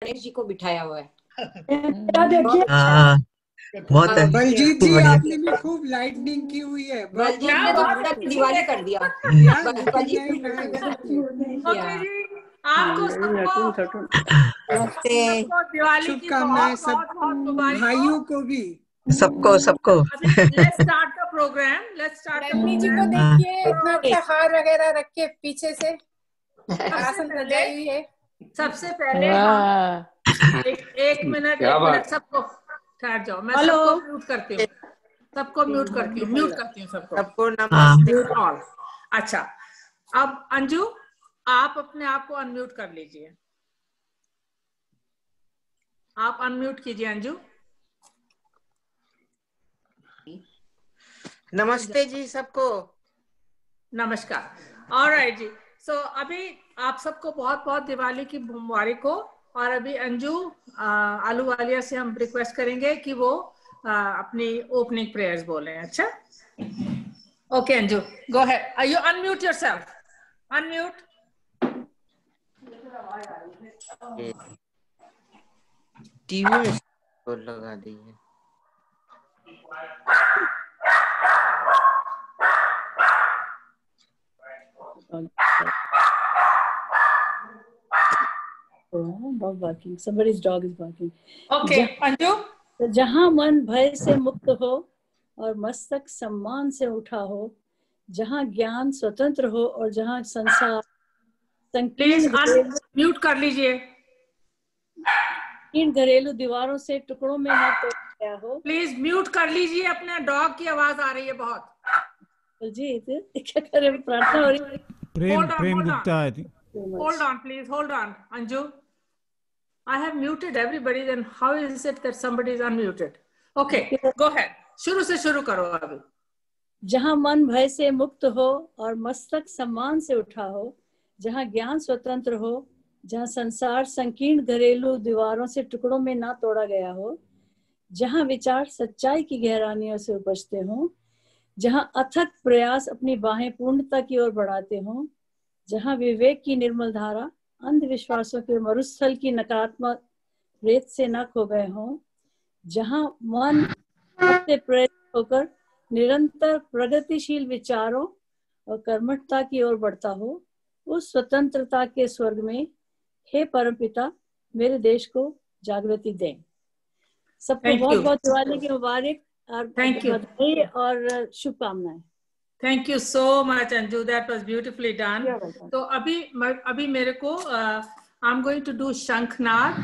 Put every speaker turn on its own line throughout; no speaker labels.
गणेश जी को बिठाया हुआ है।
बहुत
बलजीत जी आपने भी खूब लाइटनिंग की हुई है।
बलजीत ने तो पूरा दिवाली कर दिया।
ओके जी, आपको सबको दिवाली की
शुभकामनाएं सब भाइयों को भी,
सबको।
Let's start the program.
Rajni ji को देखिए, इतना अच्छा हार वगैरह रख के पीछे से आसन सजाई हुई है।
सबसे पहले एक मिनट सबको ठहर जाओ, मैं सबको म्यूट करती हूँ,
सबको नमस्ते।
अच्छा, अब अंजू आप अपने आप को अनम्यूट कर लीजिए, आप अनम्यूट कीजिए अंजू।
नमस्ते जी सबको।
नमस्कार। ऑलराइट जी, सो अभी आप सबको बहुत बहुत दिवाली की मुबारक हो। और अभी अंजू आलूवालिया से हम रिक्वेस्ट करेंगे कि वो अपनी ओपनिंग प्रेयर्स बोलें। अच्छा, okay Anju, go ahead. You unmute yourself, unmute.
TV में लगा दी है।
Dog barking. Somebody's dog is barking.
Okay, Anju.
जहाँ मन भय से मुक्त हो और मस्तक सम्मान से उठा हो, जहाँ ज्ञान स्वतंत्र हो और जहाँ संसार
म्यूट कर लीजिए,
इन घरेलू दीवारों से टुकड़ों में न तोड़ गया हो।
प्लीज म्यूट कर लीजिए, अपने डॉग की आवाज आ रही है बहुत।
जी क्या करें, प्रार्थना हो रही है।
Prem Gupta I think. Hold on, please. Hold on, Anju. I have muted everybody. Then how is it that somebody is unmuted? Okay, go ahead. शुरू से शुरू करो अभी।
जहाँ मन भय से मुक्त हो और मस्तक सम्मान से उठा हो, जहाँ ज्ञान स्वतंत्र हो, जहाँ संसार संकीर्ण घरेलू दीवारों से टुकड़ों में ना तोड़ा गया हो, जहाँ विचार सच्चाई की गहराइयों से उपजते हों, जहाँ अथक प्रयास अपनी बाहें पूर्णता की ओर बढ़ाते हों, जहाँ विवेक की निर्मल धारा अंधविश्वासों के मरुस्थल की नकारात्मक रेत से न खो गए हों, जहाँ मन से प्रेरित होकर निरंतर प्रगतिशील विचारों और कर्मठता की ओर बढ़ता हो, उस स्वतंत्रता के स्वर्ग में हे परमपिता मेरे देश को जागृति दें। सबको बहुत बहुत दिवाली की मुबारक और बधाई और शुभकामनाएं।
Thank you so much, Anju. That was beautifully done. तो अभी मेरे को I'm going to do Shanknaad.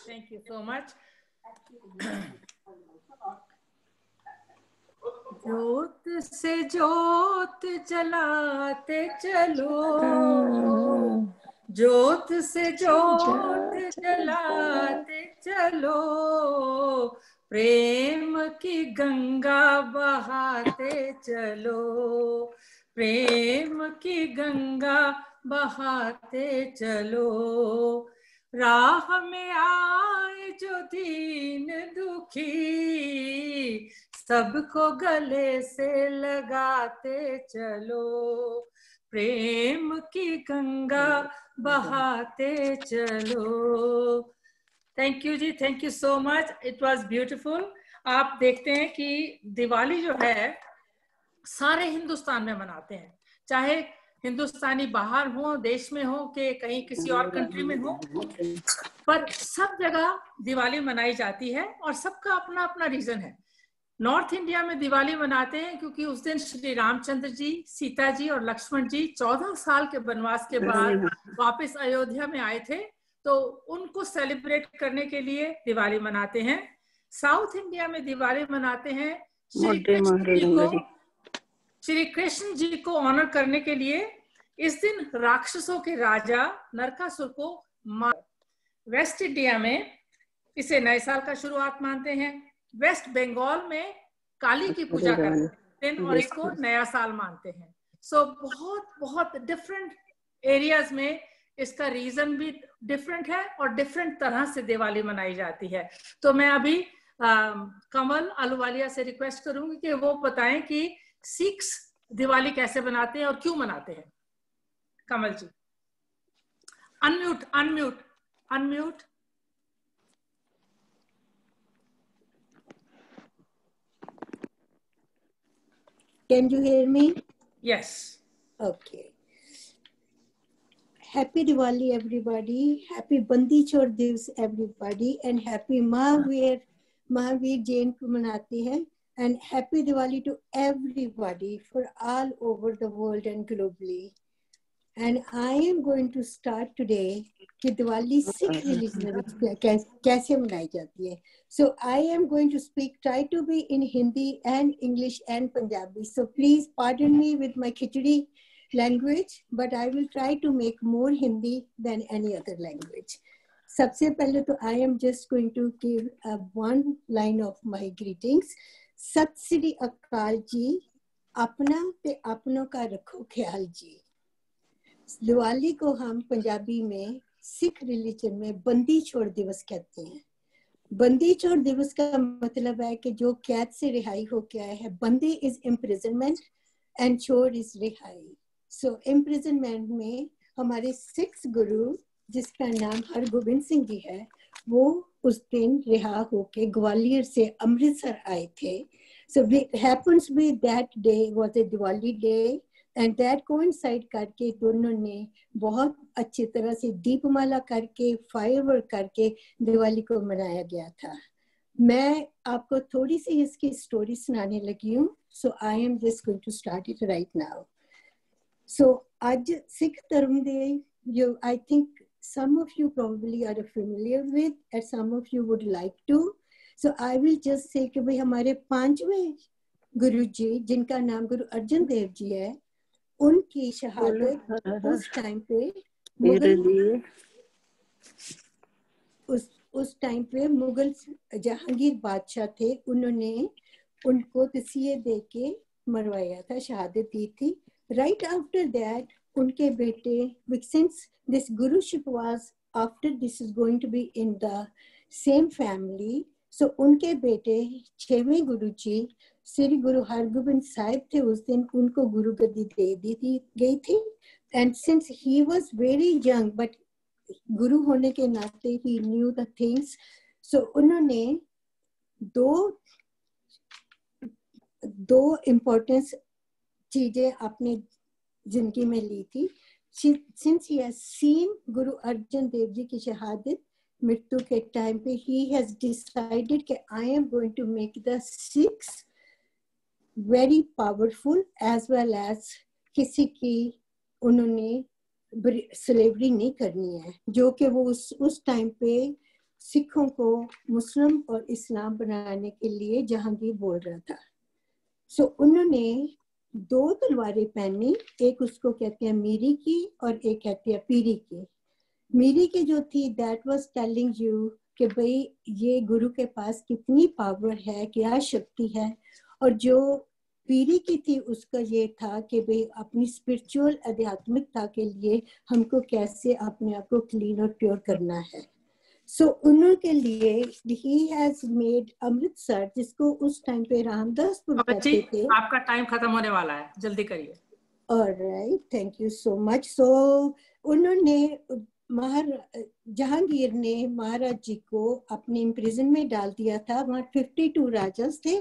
Thank you so much. ज्योत से ज्योत जलाते चलो, ज्योत से ज्योत जलाते चलो, प्रेम की गंगा बहाते चलो, प्रेम की गंगा बहाते चलो। राह में आए जो दीन दुखी, सबको गले से लगाते चलो, प्रेम की गंगा बहाते चलो। Thank you ji, thank you so much, it was beautiful. आप देखते हैं कि दिवाली जो है सारे हिंदुस्तान में मनाते हैं, चाहे हिंदुस्तानी बाहर हो, देश में हो, कि कहीं किसी और कंट्री में हो, पर सब जगह दिवाली मनाई जाती है और सबका अपना अपना रीजन है। नॉर्थ इंडिया में दिवाली मनाते हैं क्योंकि उस दिन श्री रामचंद्र जी, सीता जी और लक्ष्मण जी 14 साल के वनवास के बाद वापस अयोध्या में आए थे, तो उनको सेलिब्रेट करने के लिए दिवाली मनाते हैं। साउथ इंडिया में दिवाली मनाते हैं श्री कृष्ण जी को ऑनर करने के लिए। इस दिन राक्षसों के राजा नरकासुर को मार। वेस्ट इंडिया में इसे नए साल का शुरुआत मानते हैं। वेस्ट बंगाल में काली की पूजा करते हैं दिन और इसको नया साल मानते हैं। सो बहुत बहुत डिफरेंट एरियाज में इसका रीजन भी डिफरेंट है और डिफरेंट तरह से दिवाली मनाई जाती है। तो मैं अभी कमल अहलूवालिया से रिक्वेस्ट करूंगी कि वो बताएं कि सिख्स दिवाली कैसे मनाते हैं और क्यों मनाते हैं। Kamal ji, unmute unmute unmute.
Can you hear me?
Yes.
Okay. Happy Diwali, everybody. Happy Bandi Chor Divas, everybody, and happy Mahavir Jayanti manate hain. And happy Diwali to everybody for all over the world and globally. And I am going to start today कि Diwali Sikh religion में कैसे मनाई जाती है. So I am going to speak, try to be in Hindi and English and Punjabi. So please pardon me with my khichdi language, but I will try to make more Hindi than any other language. सबसे पहले तो I am just going to give one line of my greetings. सत श्री अकाल जी, अपना ते अपनों का रखो ख्याल जी. दिवाली को हम पंजाबी में सिख रिलीजन में बंदी छोड़ दिवस कहते हैं. बंदी छोड़ दिवस का मतलब है कि जो कैद से रिहाई हो के आया है. बंदी इज इम्प्रिजनमेंट एंड छोड़ इज रिहाई. सो इम्प्रिजनमेंट में हमारे सिक्स गुरु जिसका नाम हरगोबिंद सिंह जी है, वो उस दिन रिहा होके ग्वालियर से अमृतसर आए थे. So it happens be that day was a Diwali day and that coincide करके दोनों ने बहुत अच्छी तरह से दीपमाला करके फायरवर्क करके दिवाली को मनाया गया था. मैं आपको थोड़ी सी इसकी स्टोरी सुनाने लगी हूँ. So I am just going to start it right now. So आज सिख धर्म दे you I think some of you probably are familiar with and some of you would like to. So I will just say कि भाई हमारे पांचवें गुरु जी जिनका नाम गुरु अर्जन देव जी है, उनकी शहादत उस टाइम पे मुगल उस टाइम पे मुगल जहांगीर बादशाह थे, उन्होंने उनको तसीहे दे के मरवाया था, शहादत दी थी. Right after that उनके बेटे, since this guruship was after this is going to be in the same family, so उनके बेटे छवें गुरु जी श्री गुरु हरगोबिंद साहिब थे, उस दिन उनको गुरु गद्दी दे दी गई थी. And since he was very young, but गुरु होने के नाते he knew the things, so उन्होंने दो इम्पोर्टेंस चीजें अपने जिंदगी में ली थी. Since he has seen Guru Arjan Dev ji की शहादत मृत्यु के टाइम पे, he has decided कि I am going to make the Sikhs very powerful as well as किसी की उन्होंने स्लेवरी नहीं करनी है, जो कि वो उस टाइम पे सिखों को मुस्लिम और इस्लाम बनाने के लिए जहांगीर बोल रहा था. सो उन्होंने दो तलवारें पहनी, एक उसको कहते हैं मीरी की और एक कहते हैं पीरी की. मीरी की जो थी दैट वाज टेलिंग यू कि भाई ये गुरु के पास कितनी पावर है, क्या शक्ति है, और जो पीरी की थी उसका ये था कि भाई अपनी स्पिरिचुअल आध्यात्मिकता के लिए हमको कैसे अपने आप को क्लीन और प्योर करना है. सो उनके लिए ही हैज मेड अमृतसर, जिसको उस टाइम पे रामदासपुर कहते थे.
आपका टाइम खत्म होने वाला है, जल्दी करिए. Alright,
thank you so much. So उन्होंने जहांगीर ने महाराज जी को अपने इम्प्रिजन में डाल दिया था. वहाँ 52 राजा थे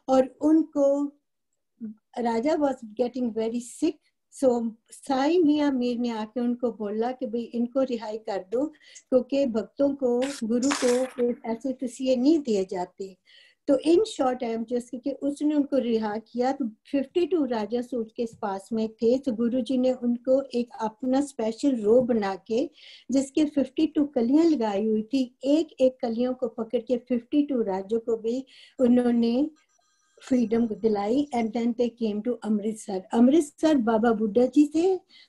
और उनको राजा वॉज गेटिंग वेरी सिक. सो साई मियां मीर ने आके उनको बोला कि भाई इनको रिहाई कर दो, क्योंकि भक्तों को गुरु को ऐसे तसीहे नहीं दिए जाते. तो इन शॉर्ट टाइम जैसे कि उसने उनको रिहा किया. तो 52 राजा सूट के पास में थे, तो गुरु जी ने उनको एक अपना स्पेशल रो बना के जिसके 52 कलियां लगाई हुई थी, एक एक कलियों को पकड़ के 52 राजों को भी उन्होंने फ्रीडम दिलाई and then they came to Amritsar. Amritsar Baba Buddha ji थे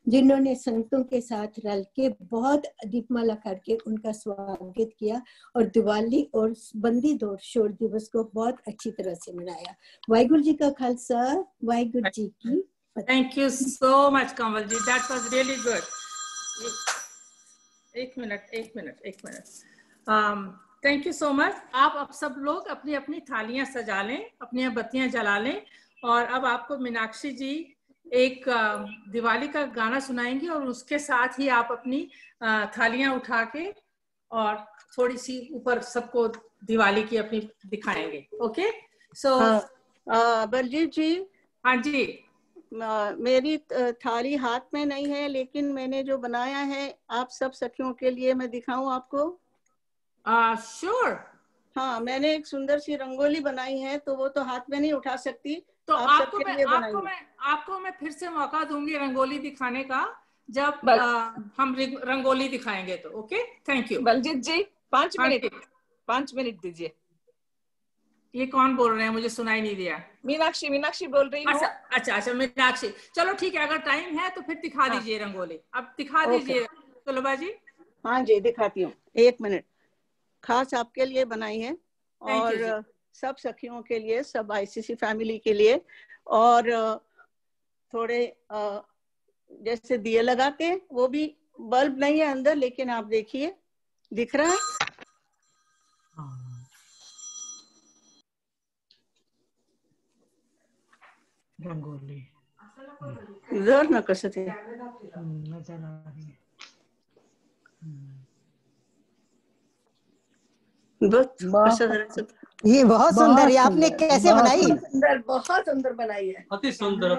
जिन्होंने संतों के साथ रल के बहुत दीपमाला करके उनका स्वागत किया और दिवाली और बंदी छोड़ दिवस को बहुत अच्छी तरह से मनाया। वाहिगुरु जी का खालसा, वाहिगुरु जी की फतेह।
Thank you so much Kamal ji, that was really good. एक मिनट। Thank you so much. आप अब सब लोग अपनी अपनी थालियां सजा लें, अपनी बत्तियां जला लें, और अब आपको मीनाक्षी जी एक दिवाली का गाना सुनाएंगी और उसके साथ ही आप अपनी थालियां उठा के और थोड़ी सी ऊपर सबको दिवाली की अपनी दिखाएंगे। ओके सो
बलजीत जी।
हाँ जी।
मेरी थाली हाथ में नहीं है, लेकिन मैंने जो बनाया है आप सब सखियों के लिए, मैं दिखाऊं आपको?
श्योर।
हाँ, मैंने एक सुंदर सी रंगोली बनाई है, तो वो तो हाथ में नहीं उठा सकती,
तो
आप
आपको मैं फिर से मौका दूंगी रंगोली दिखाने का, जब हम रंगोली दिखाएंगे तो। Okay, thank you.
Baljeet ji 5 minute दीजिए।
ये कौन बोल रहे हैं, मुझे सुनाई नहीं दिया।
मीनाक्षी बोल रही हूँ।
अच्छा मीनाक्षी, चलो ठीक है, अगर टाइम है तो फिर दिखा दीजिए रंगोली। अब दिखा दीजिए सुलभा जी।
हाँ जी, दिखाती हूँ, 1 मिनट। खास आपके लिए बनाई है और सब सखियों के लिए, सब आईसीसी फैमिली के लिए। और थोड़े जैसे दिए लगाते हैं, वो भी बल्ब नहीं है अंदर, लेकिन आप देखिए, दिख रहा है
रंगोली
जोर न कर सकते।
ये बहुत सुंदर है, आपने कैसे बनाई?
बहुत सुंदर बनाई है।
अति सुंदर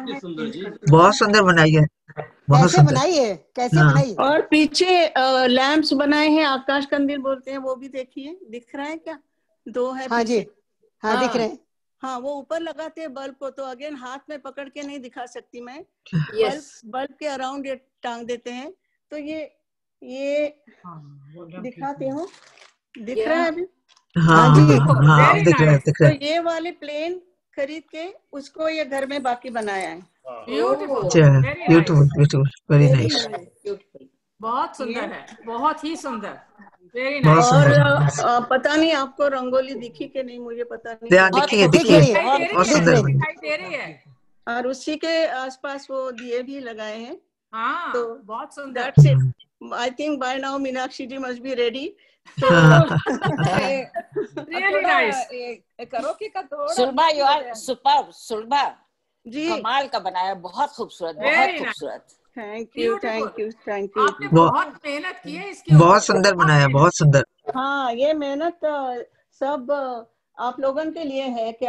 जी,
बहुत सुंदर बनाई है,
कैसे बनाई है, कैसे बनाई?
और पीछे लैंप्स बनाए हैं, आकाश कंदील बोलते हैं, वो भी देखिए, दिख रहा है क्या? 2 है।
हाँ जी, हाँ दिख रहे हैं।
हाँ, वो ऊपर लगाते हैं बल्ब को, तो अगेन हाथ में पकड़ के नहीं दिखा सकती मैं। बल्ब के अराउंड ये टांग देते हैं, तो ये दिखाते हो, दिख रहा है अभी?
हाँ जी, हाँ दिख रहा है।
तो ये वाले प्लेन खरीद के उसको ये घर में बाकी बनाया है।
Beautiful, very nice.
बहुत सुंदर है, बहुत ही सुंदर, वेरी
नाइस।
और पता नहीं आपको रंगोली दिखी कि नहीं, मुझे पता नहीं।
बहुत सुंदर
दिखाई दे रही है।
और उसी के आसपास वो दिए भी लगाए हैं।
हाँ,
तो
बहुत सुंदर।
That's it. I think by now Meenakshi ji must be ready.
Really nice.
करोगी का थोड़ा।
सुलभा, you are superb. सुलभा
जी,
कमाल का बनाया, बहुत खूबसूरत, बहुत खूबसूरत।
Thank you.
आपने बहुत मेहनत की है इसके
बहुत सुंदर बनाया, बहुत सुंदर।
हाँ, ये मेहनत सब आप लोगों के लिए है कि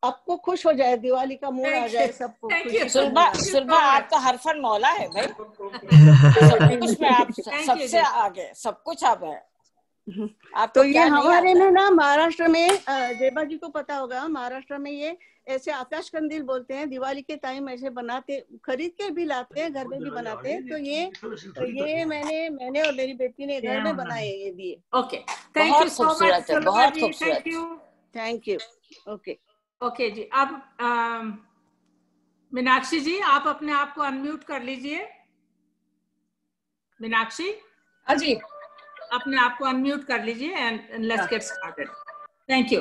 आपको खुश हो जाए, दिवाली का मूड आ जाए सबको।
सुलभा आप तो हर फन मौला है भाई, सब कुछ में आप सबसे आगे, सब कुछ आप है।
तो ये हमारे में ना महाराष्ट्र में, जेबा जी को पता होगा, महाराष्ट्र में ये ऐसे आकाश कंदील बोलते हैं, दिवाली के टाइम ऐसे बनाते, खरीद के भी लाते हैं, घर में भी बनाते हैं। तो ये मैंने और मेरी बेटी ने घर में बनाए ये दिए।
Okay, thank you so much,
बहुत खूबसूरत।
Thank you.
ओके जी, अब मीनाक्षी जी आप अपने आप को अनम्यूट कर लीजिए। मीनाक्षी,
हाँ जी,
अपने आप को अनम्यूट कर लीजिए and let's get started. Thank you.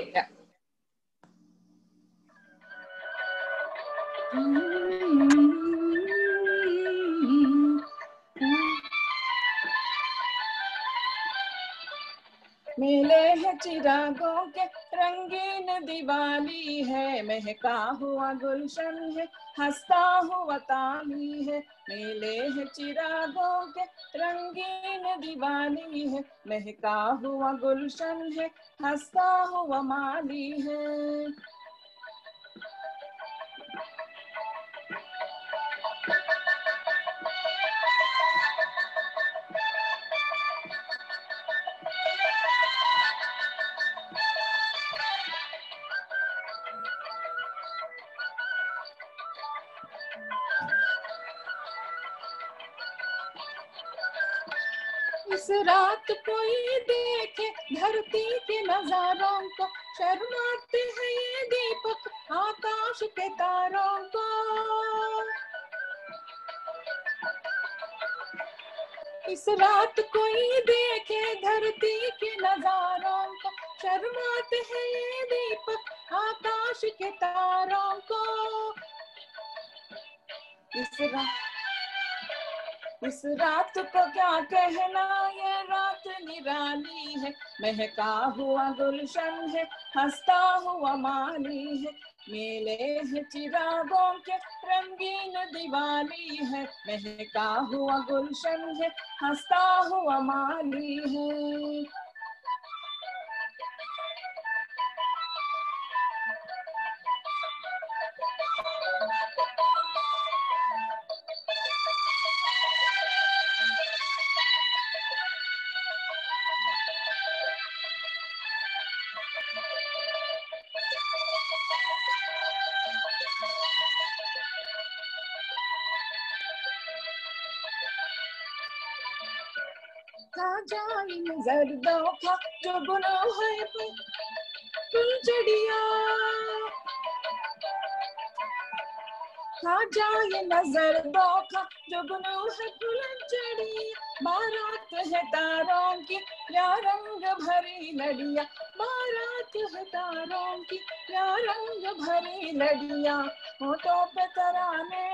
मिले है चिरागों के रंगीन दिवाली है, महका हुआ गुलशन है, हंसता हुआ ताली है। मिले है चिरागों के रंगीन दिवाली है, महका हुआ गुलशन है, हंसता हुआ माली है। इस रात कोई देखे धरती के नजारों को, शर्माते हैं ये दीपक आकाश के तारों को। इस रात कोई देखे धरती के नजारों को, शर्माते हैं ये दीपक आकाश के तारों को। इस रात को क्या कहना, ये रात निराली है, महका हुआ गुलशन है, हंसता हुआ माली है, मेले है चिरागों के रंगीन दिवाली है, महका हुआ गुलशन है, हंसता हुआ माली है। जर्दों का जो गुनाह है फुलझड़िया, खा जाए नजर दो का जो गुनाह है फुलझड़िया। बारात है तारों की या रंग भरी लड़िया, बारात है तारों की या रंग भरी लड़िया। होठों पे तराने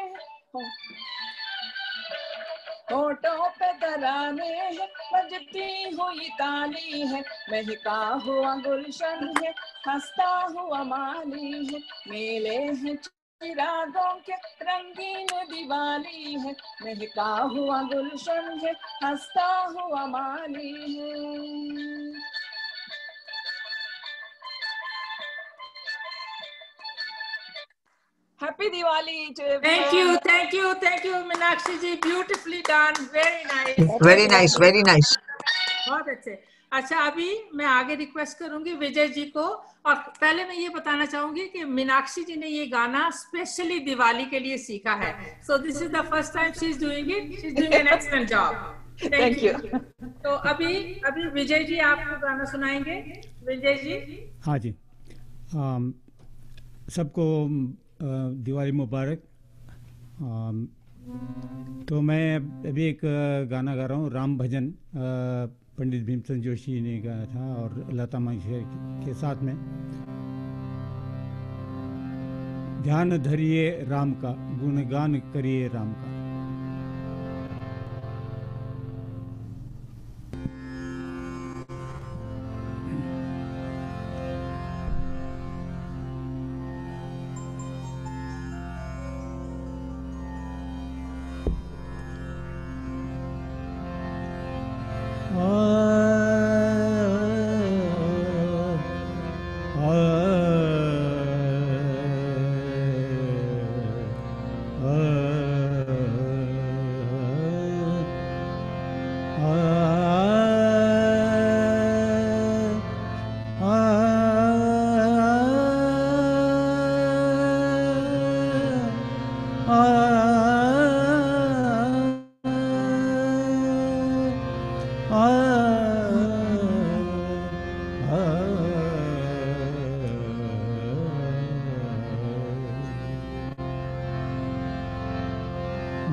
होठों पे तराने है, बजती हुई ताली है, महका हुआ गुलशन है, हंसता हुआ माली है, मेले हैं चिरागों के रंगीन दिवाली है, महका हुआ गुलशन है, हंसता हुआ माली है। Happy Diwali to everyone.
Thank you, Meenakshi ji. Beautifully done. Very nice.
Very nice, very nice.
बहुत अच्छे। अच्छा, अभी मैं आगे रिक्वेस्ट करूंगी विजय जी को, और पहले मैं ये बताना चाहूंगी कि मीनाक्षी जी ने ये गाना स्पेशली दिवाली के लिए सीखा है। So this is the first time she is doing it. She is doing an excellent job. Thank you. तो अभी विजय जी आपको गाना सुनाएंगे। विजय जी।
हाँ जी, सबको दिवाली मुबारक। तो मैं अभी एक गाना गा रहा हूँ, राम भजन, पंडित भीमसेन जोशी ने गाया था और लता मंगेशकर के साथ में। ध्यान धरिए राम का, गुणगान करिए राम का।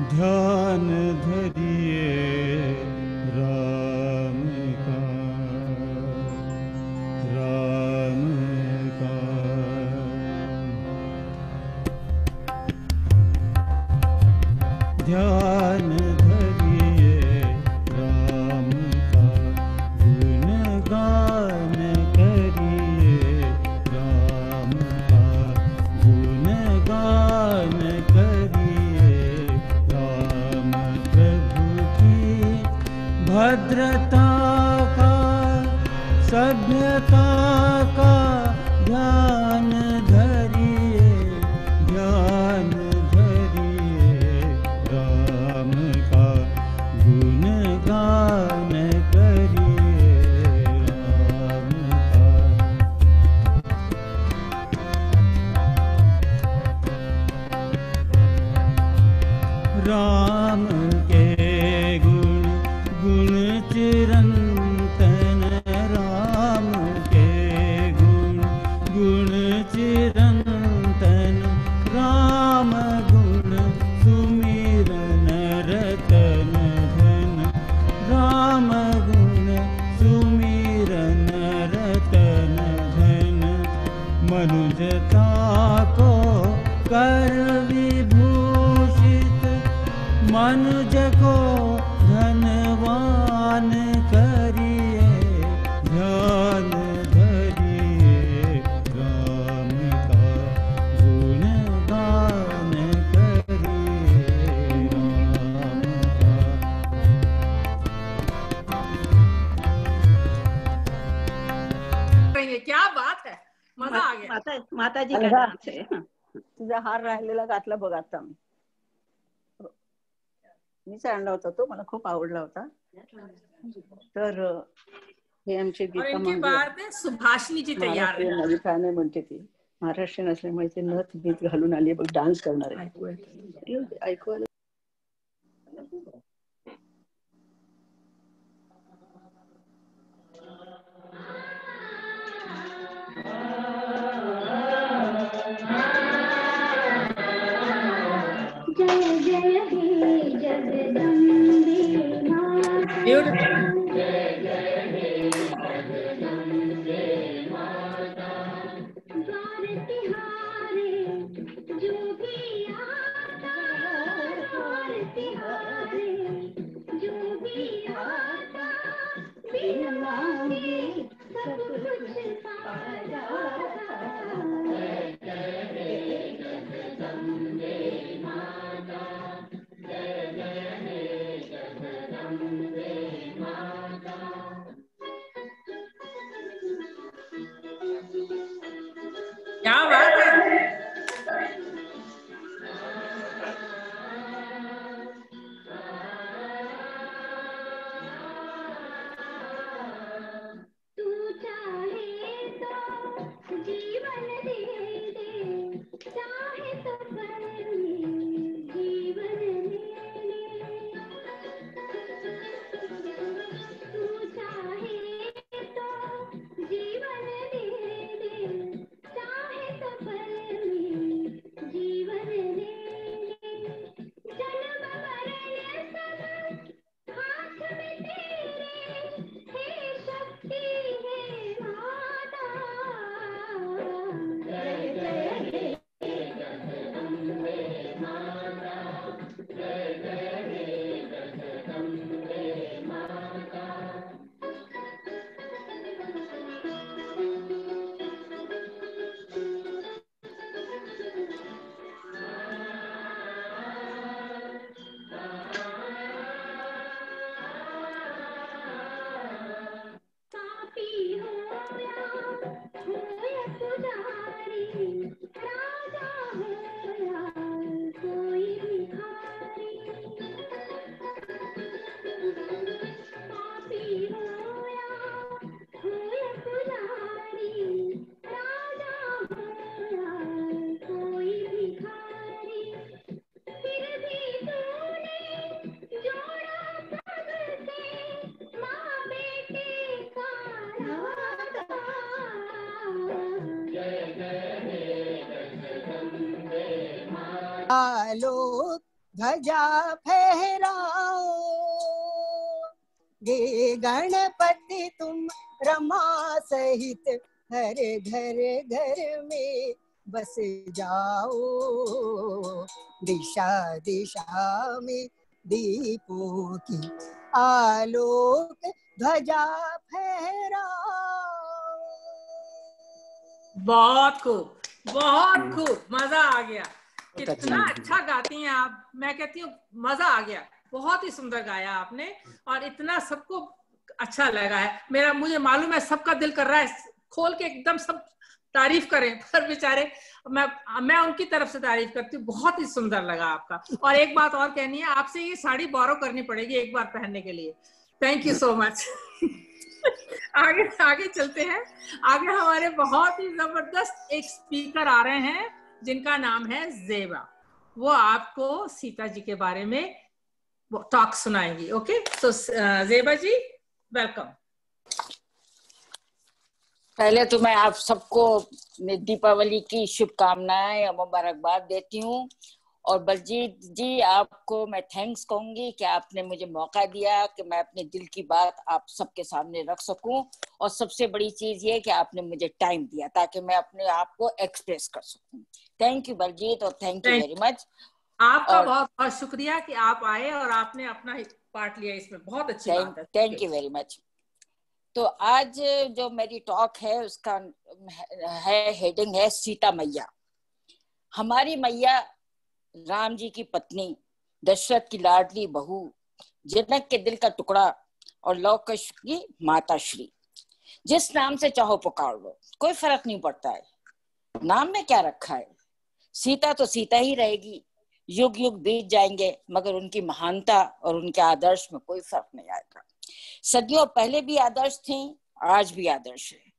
ध्यान धरिए राम का, राम का। ध्यान धरिए राम का, गुणगान करिए राम का, गुणगान करिए राम प्रभु की। भद्रता का, सभ्यता का ध्यान धरिए, ध्यान धरिए राम का, गुणगान करिए राम का। राम के गुण गुण चिरंतन, राम के मनुजता को कर विभूषित, मनुज को धनवान करिए, ध्यान धरिए राम का गुणगान करिए, राम का।
क्या बात है, मजा आ गया।
माता जी का डान्स आहे. तुझा हार राहिलेला घातला बघ आता मी आणला होता, तो मला खूप आवडला होता. तर हे आमचे गीता
मांगे सुभाषिनी जी तयार आहे.
नवी फॅन आहे म्हणते ती, महाराष्ट्रीयन असल्यामुळे ते नथ बीत घालून आली बघ, डान्स करणार आहे. ऐकू आलं.
जय जय हे जगदम्बे माता, जय जय हे जगदम्बे माता, द्वार तिहारे जो भी आता, द्वार तिहारे जो भी आता, बिन मांगे सब कुछ पा जाता, जय जय हे जगदम्बे माता, जय जय हे जगदम्बे माता।
क्या बात है।
तू चाहे तो जीवन दे दे, चाहे तो पर जीवन ले ले, तू चाहे तो जीवन दे दे, चाहे तो पर जीवन ले ले, जन्म मरण सब हाथ में तेरे, हे शक्ति हे माता, जय जय हे जगदम्बे माता, जय जय हे जगदम्बे माता। पापी होया होया पुजारी, राजा होया कोई भिखारी, पापी होया होया पुजारी, राजा होया कोई भिखारी, फिर भी तूने जोड़ा सबसे माँ बेटे का नाता, जय जय हे जगदम्बे माता।
आलोक ध्वजा फहराओ, गे गणपति तुम रमा सहित हर घर घर में बस जाओ, दिशा दिशा में दीपों की आलोक ध्वजा फहराओ।
बहुत खूब, बहुत खूब, मजा आ गया। कितना अच्छा गाती हैं आप, मैं कहती हूँ मजा आ गया, बहुत ही सुंदर गाया आपने और इतना सबको अच्छा लगा है। मुझे मालूम है सबका दिल कर रहा है खोल के एकदम सब तारीफ करें, पर बेचारे मैं उनकी तरफ से तारीफ करती हूँ, बहुत ही सुंदर लगा आपका। और एक बात और कहनी है, आपसे ये साड़ी बोरो करनी पड़ेगी एक बार पहनने के लिए। Thank you so much. आगे चलते हैं। आगे हमारे बहुत ही जबरदस्त एक स्पीकर आ रहे हैं जिनका नाम है ज़ेबा। वो आपको सीता जी के बारे में टॉक सुनाएंगी। ओके, तो ज़ेबा जी वेलकम।
पहले तो मैं आप सबको दीपावली की शुभकामनाएं और मुबारकबाद देती हूँ और बलजीत जी आपको मैं थैंक्स कहूंगी कि आपने मुझे मौका दिया कि मैं अपने दिल की बात आप सबके सामने रख सकूं, और सबसे बड़ी चीज ये कि आपने मुझे टाइम दिया ताकि मैं अपने आप को एक्सप्रेस कर सकूं। थैंक यू बलजीत, और थैंक यू वेरी मच।
आपका बहुत बहुत शुक्रिया कि आप आए और आपने अपना पार्ट लिया इसमें, बहुत अच्छी बात है।
Thank you very much. तो आज जो मेरी टॉक है उसका है हेडिंग है सीता मैया। हमारी मैया राम जी की पत्नी, दशरथ की लाडली बहू, जनक के दिल का टुकड़ा और लव कुश की माता श्री। जिस नाम से चाहो पुकार लो, कोई फर्क नहीं पड़ता है नाम में क्या रखा है। सीता तो सीता ही रहेगी, युग युग बीत जाएंगे, मगर उनकी महानता और उनके आदर्श में कोई फर्क नहीं आएगा। सदियों पहले भी आदर्श थे, आज भी आदर्श है।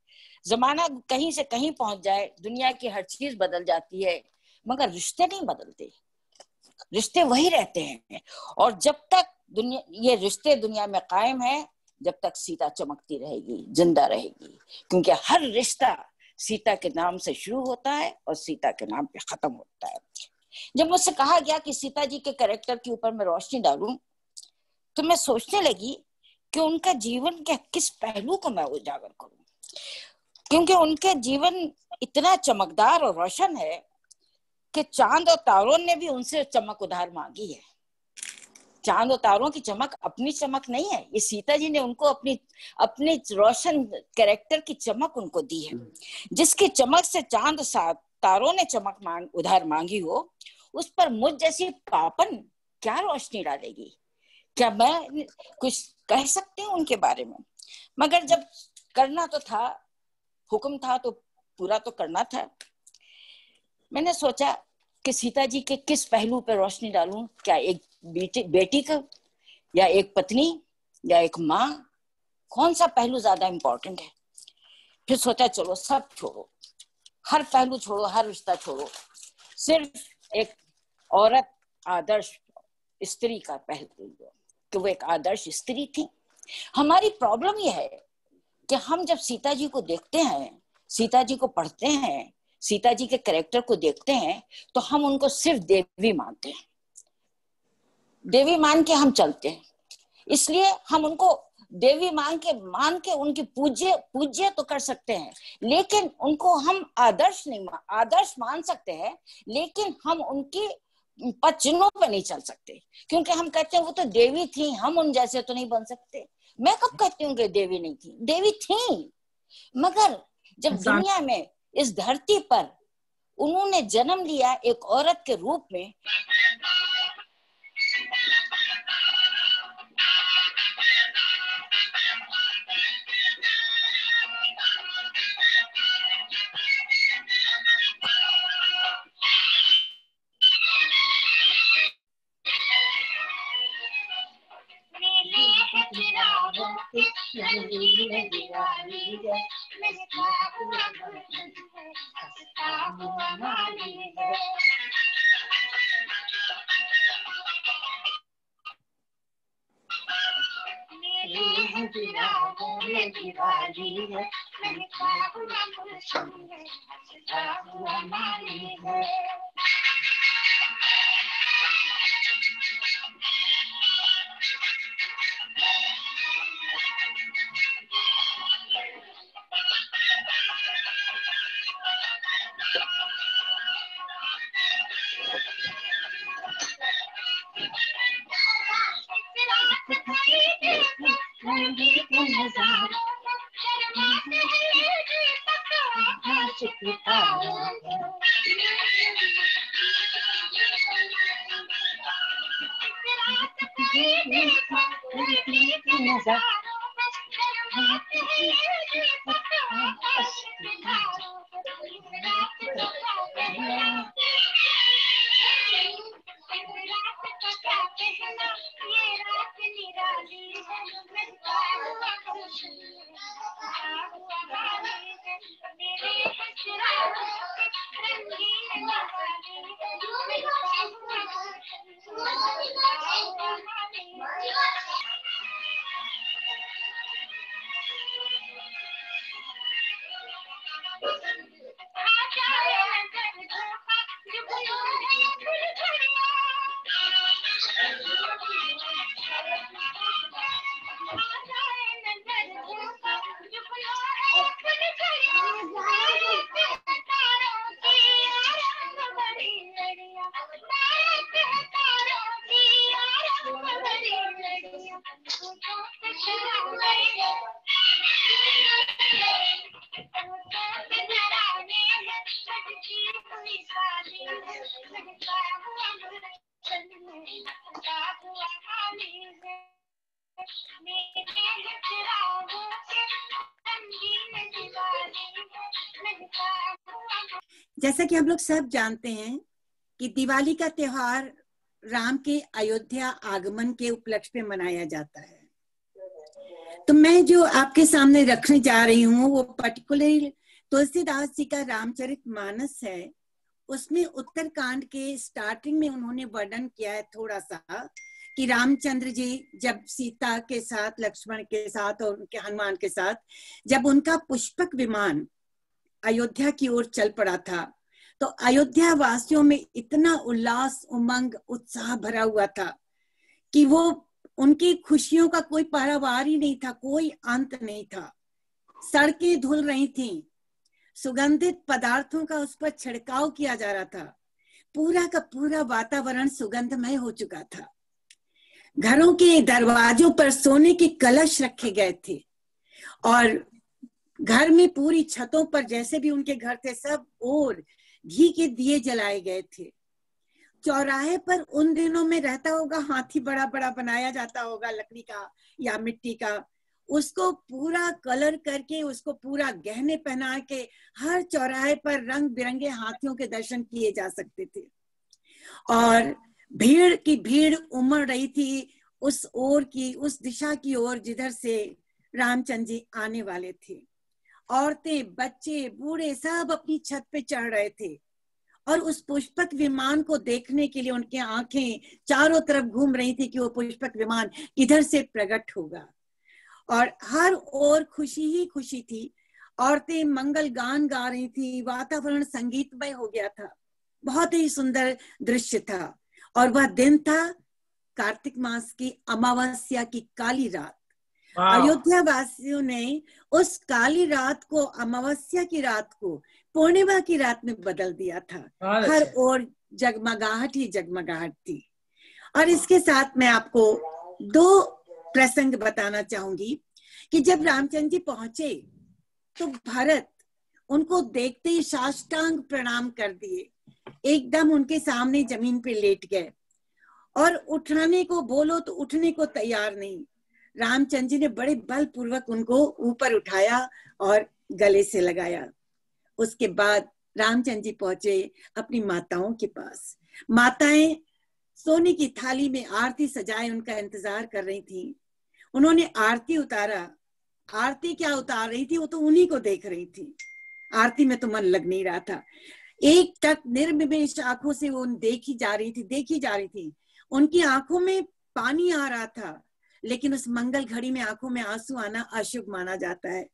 जमाना कहीं से कहीं पहुंच जाए, दुनिया की हर चीज बदल जाती है, मगर रिश्ते नहीं बदलते, रिश्ते वही रहते हैं। और जब तक ये रिश्ते दुनिया में कायम है, जब तक सीता चमकती रहेगी, जिंदा रहेगी, क्योंकि हर रिश्ता सीता के नाम से शुरू होता है और सीता के नाम पे खत्म होता है। जब मुझसे कहा गया कि सीता जी के कैरेक्टर के ऊपर मैं रोशनी डालूं, तो मैं सोचने लगी कि उनका जीवन के किस पहलू को मैं उजागर करूं, क्योंकि उनके जीवन इतना चमकदार और रोशन है कि चांद और तारों ने भी उनसे चमक उधार मांगी है। चांद और तारों की चमक अपनी चमक नहीं है, ये सीता जी ने उनको अपनी रोशन कैरेक्टर की चमक उनको दी है। जिसकी चमक से चांद तारों ने चमक उधार मांगी हो, उस पर मुझ जैसी पापन क्या रोशनी डालेगी। क्या मैं कुछ कह सकती हूँ उनके बारे में? मगर जब करना तो था, हुक्म था तो पूरा तो करना था। मैंने सोचा कि सीता जी के किस पहलू पर रोशनी डालूं, क्या एक बेटी का, या एक पत्नी, या एक माँ, कौन सा पहलू ज्यादा इंपॉर्टेंट है। फिर सोचा चलो सब छोड़ो, हर पहलू छोड़ो, हर रिश्ता छोड़ो, सिर्फ एक औरत आदर्श स्त्री का पहलू, कि वो एक आदर्श स्त्री थी। हमारी प्रॉब्लम यह है कि हम जब सीता जी को देखते हैं, सीता जी को पढ़ते हैं, सीता जी के कैरेक्टर को देखते हैं, तो हम उनको सिर्फ देवी मानते हैं, देवी मान के हम चलते हैं। इसलिए हम उनको देवी मान के उनकी पूज्य तो कर सकते हैं, लेकिन उनको हम आदर्श मान सकते हैं, लेकिन हम उनकी पचनों पे नहीं चल सकते, क्योंकि हम कहते हैं वो तो देवी थी, हम उन जैसे तो नहीं बन सकते। मैं कब कहती हूँ कि देवी नहीं थी, देवी थी, मगर जब दुनिया में इस धरती पर उन्होंने जन्म लिया एक औरत के रूप में,
जैसा कि हम लोग सब जानते हैं कि दिवाली का त्योहार राम के अयोध्या आगमन के उपलक्ष्य में मनाया जाता है। तो मैं जो आपके सामने रखने जा रही हूँ वो पर्टिकुलर तुलसीदास जी का रामचरितमानस है। उसमें उत्तरकांड के स्टार्टिंग में उन्होंने वर्णन किया है थोड़ा सा कि रामचंद्र जी जब सीता के साथ, लक्ष्मण के साथ और उनके हनुमान के साथ जब उनका पुष्पक विमान अयोध्या की ओर चल पड़ा था तो अयोध्या वासियों में इतना उल्लास, उमंग, उत्साह भरा हुआ था कि वो उनकी खुशियों का कोई पारावार ही नहीं था, कोई अंत नहीं था। सड़कें धुल रही थीं, सुगंधित पदार्थों का उस पर छिड़काव किया जा रहा था, पूरा का पूरा वातावरण सुगंधमय हो चुका था। घरों के दरवाजों पर सोने के कलश रखे गए थे और घर में पूरी छतों पर जैसे भी उनके घर थे सब और घी के दिए जलाए गए थे। चौराहे पर उन दिनों में रहता होगा हाथी बड़ा बड़ा बनाया जाता होगा लकड़ी का या मिट्टी का, उसको पूरा कलर करके उसको पूरा गहने पहना के हर चौराहे पर रंग बिरंगे हाथियों के दर्शन किए जा सकते थे। और भीड़ की भीड़ उमड़ रही थी उस ओर की, उस दिशा की ओर जिधर से रामचंद्र जी आने वाले थे। औरतें, बच्चे, बूढ़े सब अपनी छत पे चढ़ रहे थे और उस पुष्पक विमान को देखने के लिए उनकी आंखें चारों तरफ घूम रही थी कि वो पुष्पक विमान किधर से प्रकट होगा। और हर ओर खुशी ही खुशी थी। औरतें मंगल गान गा रही थी, वातावरण संगीतमय हो गया था। बहुत ही सुंदर दृश्य था। और वह दिन था कार्तिक मास की अमावस्या की काली रात। अयोध्या वासियों ने उस काली रात को, अमावस्या की रात को पूर्णिमा की रात में बदल दिया था। हर ओर जगमगाहट ही जगमगाहट थी। और इसके साथ मैं आपको दो प्रसंग बताना चाहूंगी कि जब रामचंद्र जी पहुंचे तो भरत उनको देखते ही साष्टांग प्रणाम कर दिए, एकदम उनके सामने जमीन पे लेट गए और उठाने को बोलो तो उठने को तैयार नहीं। रामचंद्र जी ने बड़े बलपूर्वक उनको ऊपर उठाया और गले से लगाया। उसके बाद रामचंद्र जी पहुंचे अपनी माताओं के पास। माताएं सोने की थाली में आरती सजाए उनका इंतजार कर रही थी। उन्होंने आरती उतारा। आरती क्या उतार रही थी, वो तो उन्हीं को देख रही थी। आरती में तो मन लग नहीं रहा था। एक टक निर्विमेष आंखों से वो देखी जा रही थी। उनकी आंखों में पानी आ रहा था, लेकिन उस मंगल घड़ी में आंखों में आंसू आना अशुभ माना जाता है।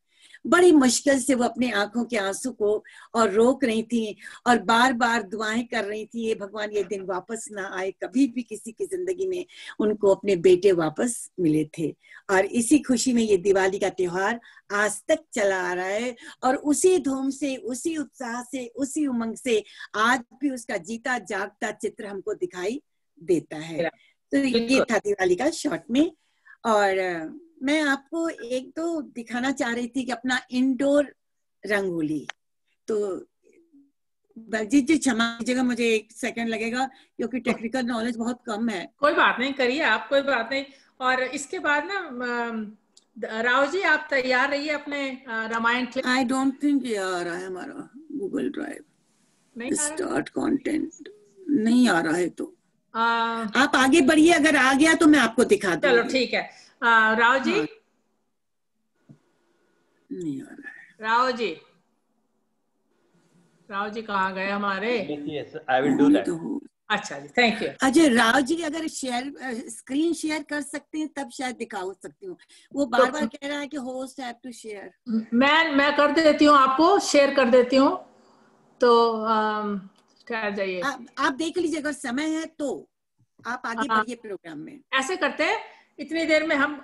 बड़ी मुश्किल से वो अपने आंखों के आंसू को और रोक रही थी और बार बार दुआएं कर रही थी, ये भगवान ये दिन वापस ना आए, कभी भी किसी की जिंदगी में उनको अपने बेटे वापस मिले थे। और इसी खुशी में ये दिवाली का त्योहार आज तक चला आ रहा है और उसी धूम से, उसी उत्साह से, उसी उमंग से आज भी उसका जीता जागता चित्र हमको दिखाई देता है। तो ये था दिवाली का शॉर्ट में। और मैं आपको एक दो दिखाना चाह रही थी कि अपना इंडोर रंगोली। तो बलजीत जी क्षमा कीजिएगा, मुझे एक सेकंड लगेगा क्योंकि टेक्निकल नॉलेज बहुत कम है।
कोई बात नहीं, करिए आप, कोई बात नहीं। और इसके बाद ना राव जी आप तैयार रहिए अपने Ramayan clip.
I don't think ये आ रहा है हमारा गूगल ड्राइव स्टार्ट कंटेंट नहीं आ रहा है। तो आप आगे बढ़िए, अगर आ गया तो मैं आपको दिखा दूँ।
चलो ठीक है। राव जी
नहीं आ रहा है।
राव जी कहाँ गए हमारे?
I will do that.
अच्छा जी, थैंक यू।
अजय राव जी अगर स्क्रीन शेयर कर सकते हैं तब शायद दिखा सकती हूँ। वो बार बार कह रहा है कि होस्ट हैव टू शेयर।
मैं कर देती हूँ, आपको शेयर कर देती हूँ। तो ठहर जाइए,
आप देख लीजिए, अगर समय है तो आप आगे बढ़िए प्रोग्राम में।
ऐसे करते हैं, इतनी देर में हम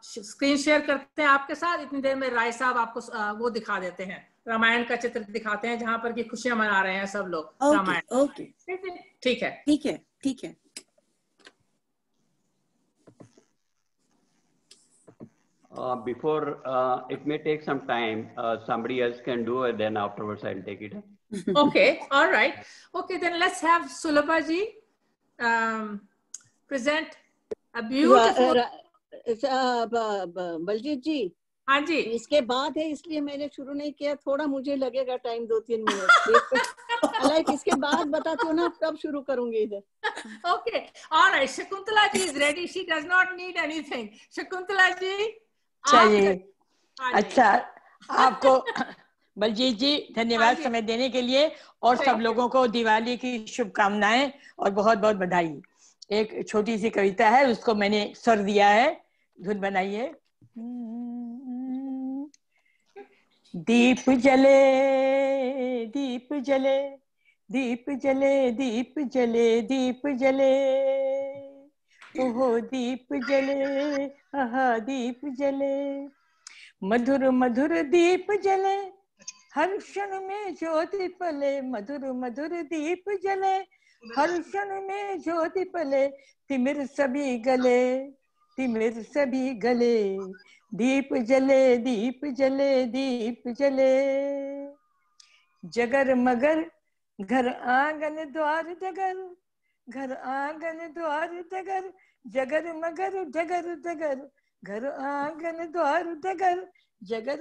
स्क्रीन शेयर करते हैं आपके साथ। इतनी देर में राय साहब आपको वो दिखा देते हैं, रामायण का चित्र दिखाते हैं जहां पर की खुशियां मना रहे हैं सब लोग। रामायण
ओके
ठीक है,
ठीक है, ठीक है।
Before, it may take some time. Somebody else can do it. Then afterwards, I'll take it.
Okay, all right. Okay, then let's have Sulabha ji present a beautiful.
Baljeet जी,
हाँ जी,
इसके बाद है इसलिए मैंने शुरू नहीं किया, थोड़ा मुझे लगेगा टाइम 2-3 मिनट। लाइक इसके बाद बताती हूँ ना, तब शुरू करूंगी इधर।
Okay, all right. Shakuntala ji is ready. She does not need anything. Shakuntala ji,
चाहिए। अच्छा, आपको बलजीत जी धन्यवाद समय देने के लिए, और सब लोगों को दिवाली की शुभकामनाएं और बहुत बहुत बधाई। एक छोटी सी कविता है, उसको मैंने स्वर दिया है, धुन बनाई है। दीप जले दीप जले दीप जले दीप जले दीप जले, ओहो दीप जले, आहा दीप जले, मधुर मधुर दीप जले, हर क्षण में ज्योति पले, मधुर मधुर दीप जले, हर क्षण में ज्योति पले, तिमिर सभी गले, तिमिर सभी गले, दीप जले दीप जले दीप जले, जगर मगर घर आंगन द्वार जगर, घर आंगन द्वार जगर, जगर मगर जगर जगर, घर आंगन द्वार जगर, जगर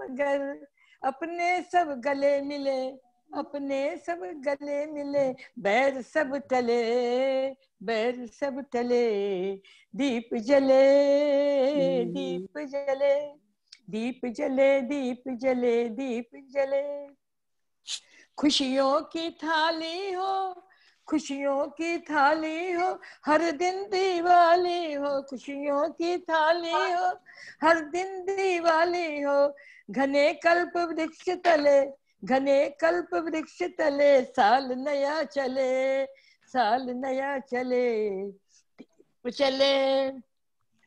मगर, अपने सब गले मिले, अपने सब गले मिले, बैर सब टले, बैर सब टले, दीप जले दीप जले, दीप जले दीप जले दीप जले, खुशियों की थाली हो, खुशियों की थाली हो, हर दिन दिवाली हो, खुशियों की थाली हो, हर दिन दिवाली हो, घने कल्प वृक्ष तले, घने कल्प वृक्ष तले, साल नया चले, साल नया चले, दीप चले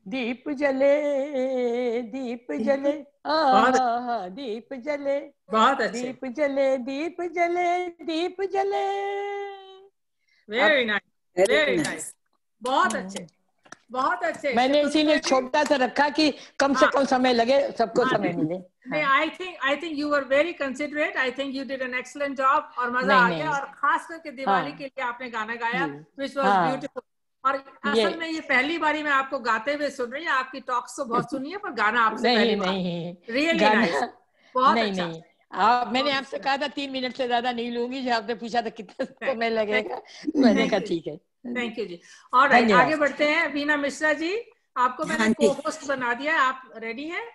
दीप जले, दीप जले, आहा दीप जले,
बहुत अच्छे,
दीप जले दीप जले दीप जले।
वेरी नाइस, वेरी नाइस, बहुत अच्छे, बहुत अच्छे।
मैंने इसीलिए छोटा सा रखा कि कम से कम समय लगे, सबको समय मिले।
नहीं, I think you were very considerate. I think you did an excellent job और मजा आ गया, और खास करके दिवाली के लिए आपने गाना गाया, which was beautiful. और असल में ये पहली बारी मैं आपको गाते हुए सुन रही हूँ, आपकी टॉक्स तो बहुत सुनी है, पर गाना आपसे पहली बार। Really nice, बहुत अच्छा।
नहीं, मैंने आपसे कहा था 3 मिनट से ज्यादा नहीं लूंगी, जब आपने पूछा था कितना समय लगेगा, मैंने कहा ठीक है।
थैंक यू जी। और राइट, आगे बढ़ते हैं। वीना मिश्रा जी, आपको मैंने को होस्ट बना दिया, आप रेडी हैं?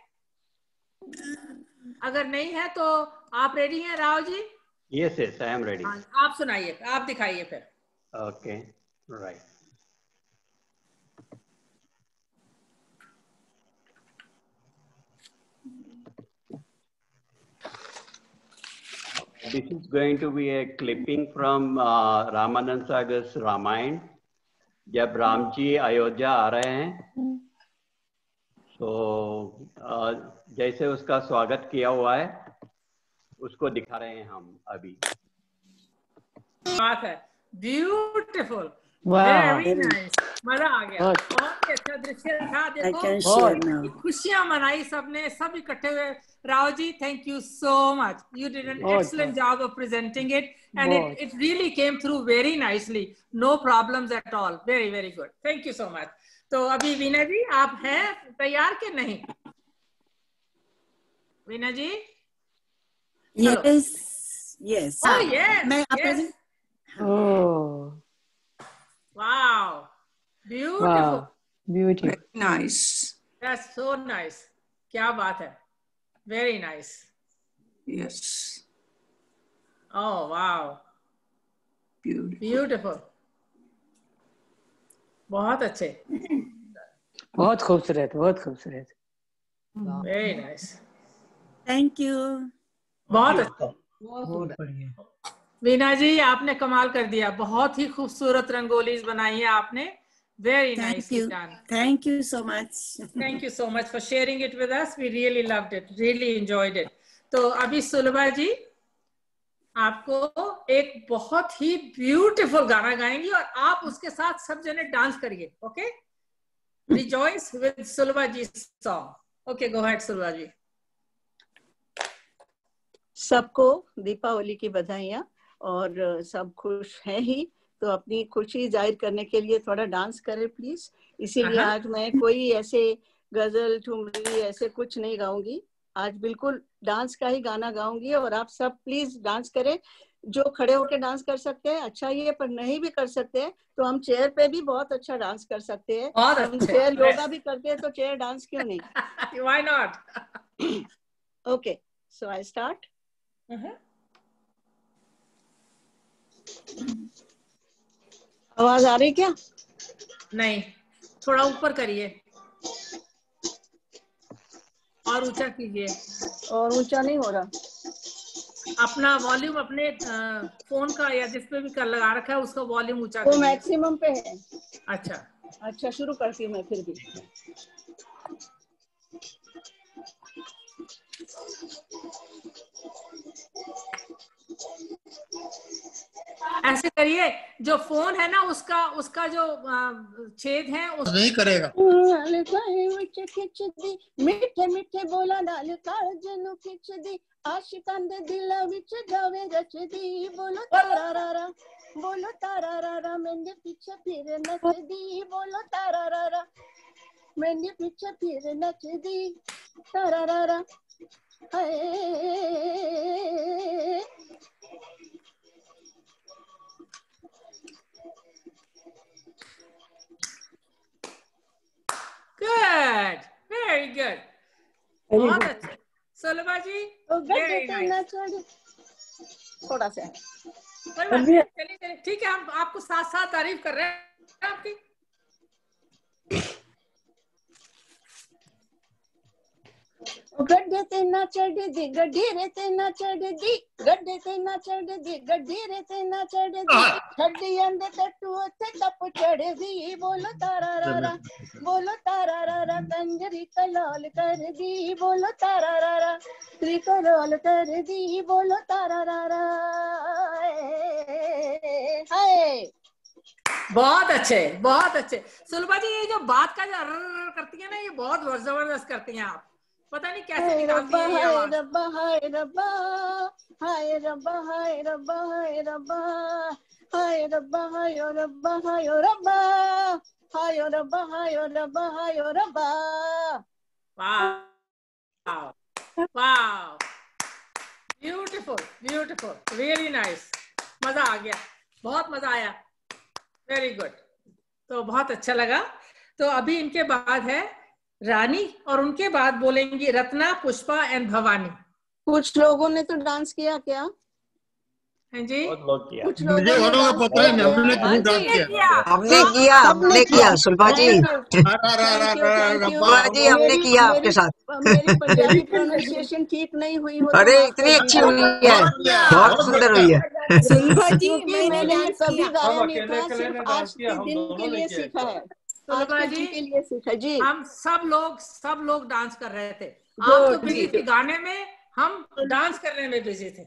अगर नहीं है तो आप रेडी हैं Rao ji?
Yes, yes, I am ready.
आप सुनाइए, आप दिखाइए फिर।
Okay, right. This is going to be a clipping from Ramanand Sagar's Ramayana. जब राम जी अयोध्या आ रहे हैं, तो जैसे उसका स्वागत किया हुआ है, उसको दिखा रहे हैं हम अभी।
बात है, ब्यूटीफुल, वेरी नाइस, मजा आ गया, बहुत ही अच्छा दृश्य था। देखो खुशियां मनाई सबने, सब इकट्ठे हुए। Rao ji, thank you so much, you did an excellent job of presenting it, and it really came through very nicely, no problems at all, very very good, thank you so much. तो अभी वीना जी, आप हैं तैयार के नहीं? वीना जी?
Yes, yes.
Oh yes,
मैं
yes.
Oh,
wow, beautiful,
wow, beautiful,
nice.
That's so nice. क्या बात है, very nice.
Yes.
Oh wow,
Beautiful.
beautiful. बहुत अच्छे,
बहुत खूबसूरत, बहुत खूबसूरत।
very nice.
Thank you.
बहुत अच्छा।
बहुत बढ़िया।
वीना जी, आपने कमाल कर दिया, बहुत ही खूबसूरत रंगोलीज बनाई है आपने, very nice.
Thank you so much.
Thank you so much for sharing it with us. We really loved it, really enjoyed it. तो अभी सुलभा जी आपको एक बहुत ही ब्यूटीफुल गाना गाएंगी, और आप उसके साथ सब जने डांस करिए, okay? rejoice with Sulva ji's song. Okay, go ahead, Sulva ji.
सबको दीपावली की बधाइयाँ और सब खुश हैं ही, तो अपनी खुशी जाहिर करने के लिए थोड़ा डांस करें प्लीज। इसीलिए आज मैं कोई ऐसे गजल ठुमरी ऐसे कुछ नहीं गाऊंगी, आज बिल्कुल डांस का ही गाना गाऊंगी और आप सब प्लीज डांस करें। जो खड़े होकर डांस कर सकते हैं अच्छा ही है, पर नहीं भी कर सकते हैं तो हम चेयर पे भी बहुत अच्छा डांस कर सकते हैं। हम चेयर योगा भी करते हैं तो चेयर डांस क्यों नहीं?
Why not?
Okay, so I start. आवाज आ रही क्या?
नहीं, थोड़ा ऊपर करिए और ऊंचा कीजिए।
और ऊंचा नहीं हो रहा।
अपना वॉल्यूम अपने फोन का या जिस पे भी कर लगा रखा है उसका वॉल्यूम ऊंचा
वो मैक्सिमम पे है।
अच्छा,
शुरू करती हूँ मैं फिर भी।
ऐसे करिए, जो फोन है ना उसका जो छेद है उस
नहीं करेगा।
मिठे मिठे बोला नाल काजनू खिच दी, आशिकां दे दिला विच जावे रच दी। बोलो तारारा मेरे पीछे फिर नच दी। बोलो तारारा मेरे पीछे फिर नच दी। तारारा हाय
Good, very good. बहुत अच्छा। सोलमा जी, very nice.
थोड़ा सा
चलिए ठीक है, हम आपको साथ साथ तारीफ कर रहे हैं आपकी।
गड्ढे ते ना चढ़ दी गड्ढी रे ते ना चढ़ दी, गड्ढे ते ना चढ़ दी गड्ढी रे ते ना चढ़ दी, हड्डियां दे टट्टू उत्ते टप चढ़ दी। बोलो तारारा कंजरी कलाल कर दी। बोलो तारारा कलाल कर दी। बोलो तारारा हाय।
बहुत अच्छे, बहुत अच्छे। सुलभा जी, ये जो बात का जो करती है ना, ये बहुत जबरदस्त करती हैं आप, पता नहीं कैसे निकालती हैं ये आवाज।
रब्बा हाय रब्बा हाय रब्बा हाय रब्बा हाय रब्बा हाय रब्बा हाय रब्बा हाय रब्बा हाय रब्बा हाय रब्बा हाय रब्बा।
वाह वाह, ब्यूटीफुल ब्यूटीफुल, रियली नाइस, मजा आ गया, बहुत मजा आया, वेरी गुड। तो बहुत अच्छा लगा। तो अभी इनके बाद है रानी और उनके बाद बोलेंगी रत्ना, पुष्पा एंड भवानी।
कुछ लोगों ने तो डांस किया क्या?
हाँ जी,
कुछ
मुझे का पता है, हमने कभी डांस किया।
हमने किया सुल्फा जी। सुल्फा जी हमने किया आपके साथ।
मेरी पंजाबी प्रोनाउंसिएशन ठीक नहीं हुई हो।
अरे इतनी अच्छी हुई है, बहुत सुंदर हुई है।
सुल्फा जी मैंने कभी गाया नहीं था, सिर्फ आज के दिन के लिए सीखा है।
सुलभा जी
के लिए सीखा जी।
हम सब लोग डांस कर रहे थे। आप तो बिजी थे गाने में, हम डांस करने में बिजी थे।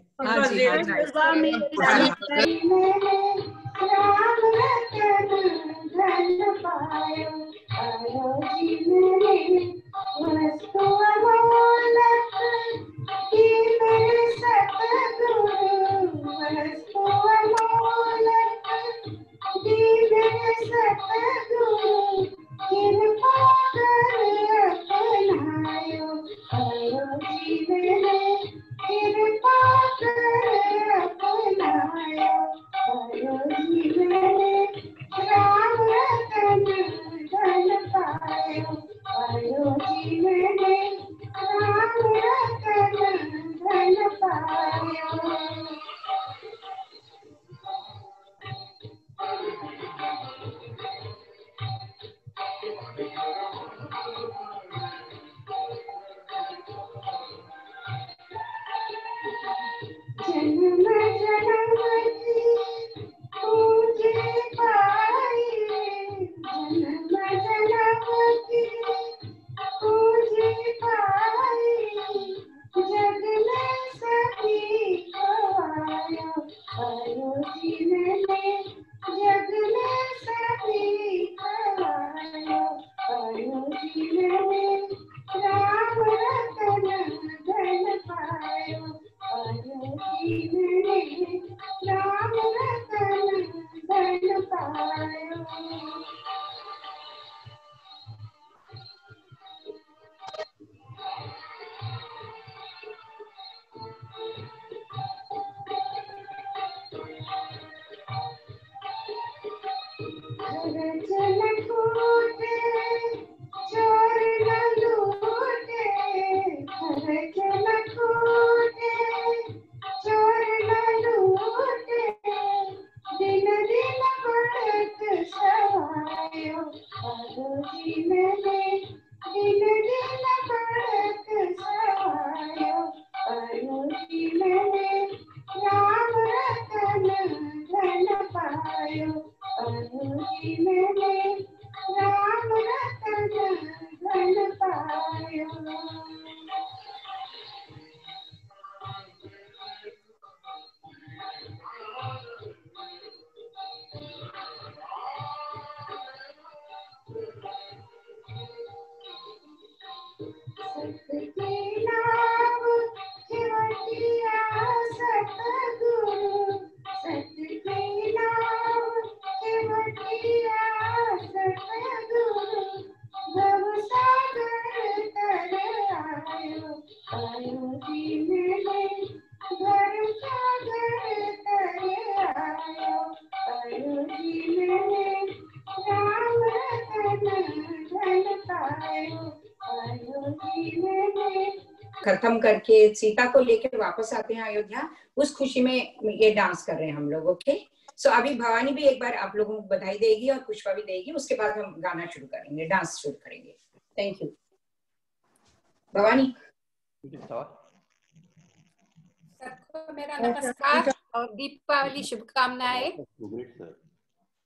पायो अयोध्या में राम रतन धन पायो। सत्य नाम केवटिया सतगुरु सत्य नाम केवटिया सतगुरु भव सागर तर आयो अयोध्या में भव सागर तर आयो अयोध्या में राम रतन धन पायो।
खत्म करके सीता को लेकर वापस आते हैं अयोध्या, उस खुशी में ये डांस कर रहे हैं हम लोग। ओके, सो अभी भवानी भी एक बार आप लोगों को बधाई देगी और पुष्पा भी देगी, उसके बाद हम गाना शुरू करेंगे, डांस शुरू करेंगे। Thank you Bhavani.
सबको मेरा नमस्कार और दीपावली शुभकामनाएं।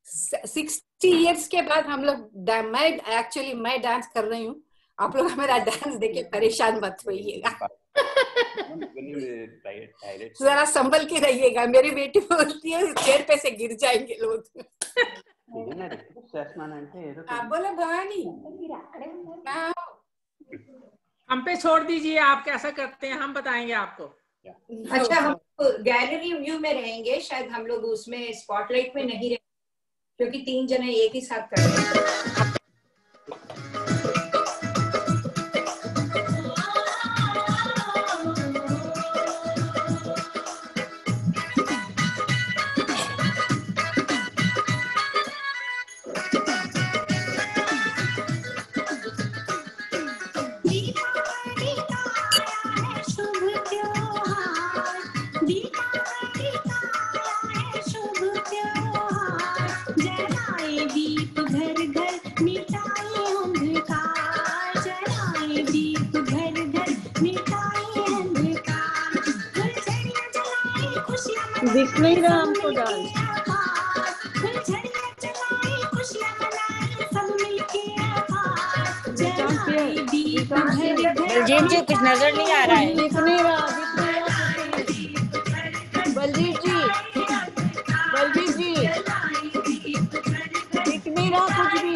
60 इयर्स के बाद हम लोग मैं डांस कर रही हूँ, आप लोग मेरा डांस देख के परेशान मत होइएगा। जरा संभल के रहिएगा, मेरी बेटी बोलती है चेयर पे से गिर जाएंगे लोग। बोलो भवानी।
हम पे छोड़ दीजिए, आप कैसा करते हैं हम बताएंगे आपको।
अच्छा, हम गैलरी व्यू में रहेंगे, शायद हम लोग उसमें स्पॉटलाइट में नहीं रहेंगे क्योंकि 3 जने एक ही साथ कर रहे हैं।
दिख नहीं रहा हमको डांस।
बलजीत जी कुछ नजर नहीं आ रहा है।
दिख नहीं रहा बलजीत जी, बलजीत जी दिख नहीं रहा कुछ भी।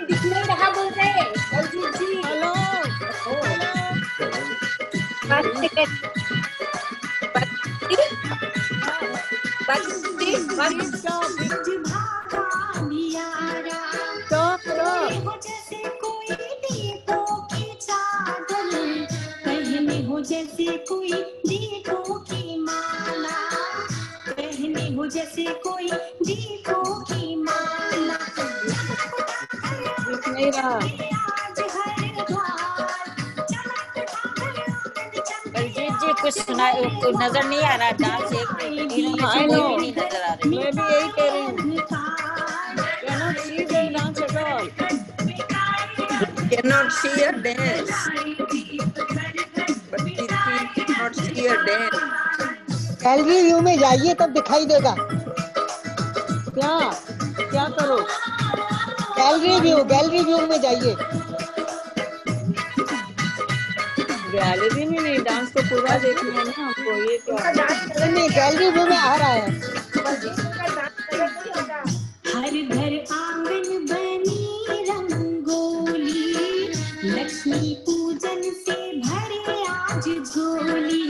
दिख नहीं रहा बोल रहे बलजीत जी।
हेलो
जैसे कोई दीपों की माला पहने हो, जैसे कोई दीपों की माला।
दिख नहीं रहा।
बलजीत जी कुछ सुना, कुछ नजर नहीं आ रहा डांस। एक तीनों में से कोई भी नहीं नजर आ रही।
मैं भी यही कह रही हूँ। Cannot see the dance at all.
Cannot see your dance. Cannot see your dance.
Gallery view में जाइए तब दिखाई देगा।
क्या क्या करो?
गैलरी व्यू में जाइए।
गैलरी में नहीं, डांस तो पूरा देखना है ना हमको। ये क्या
नहीं, गैलरी व्यू में आ रहा है।
हर घर आंगन बनी रंगोली, लक्ष्मी पूजन से भरे आज झोली।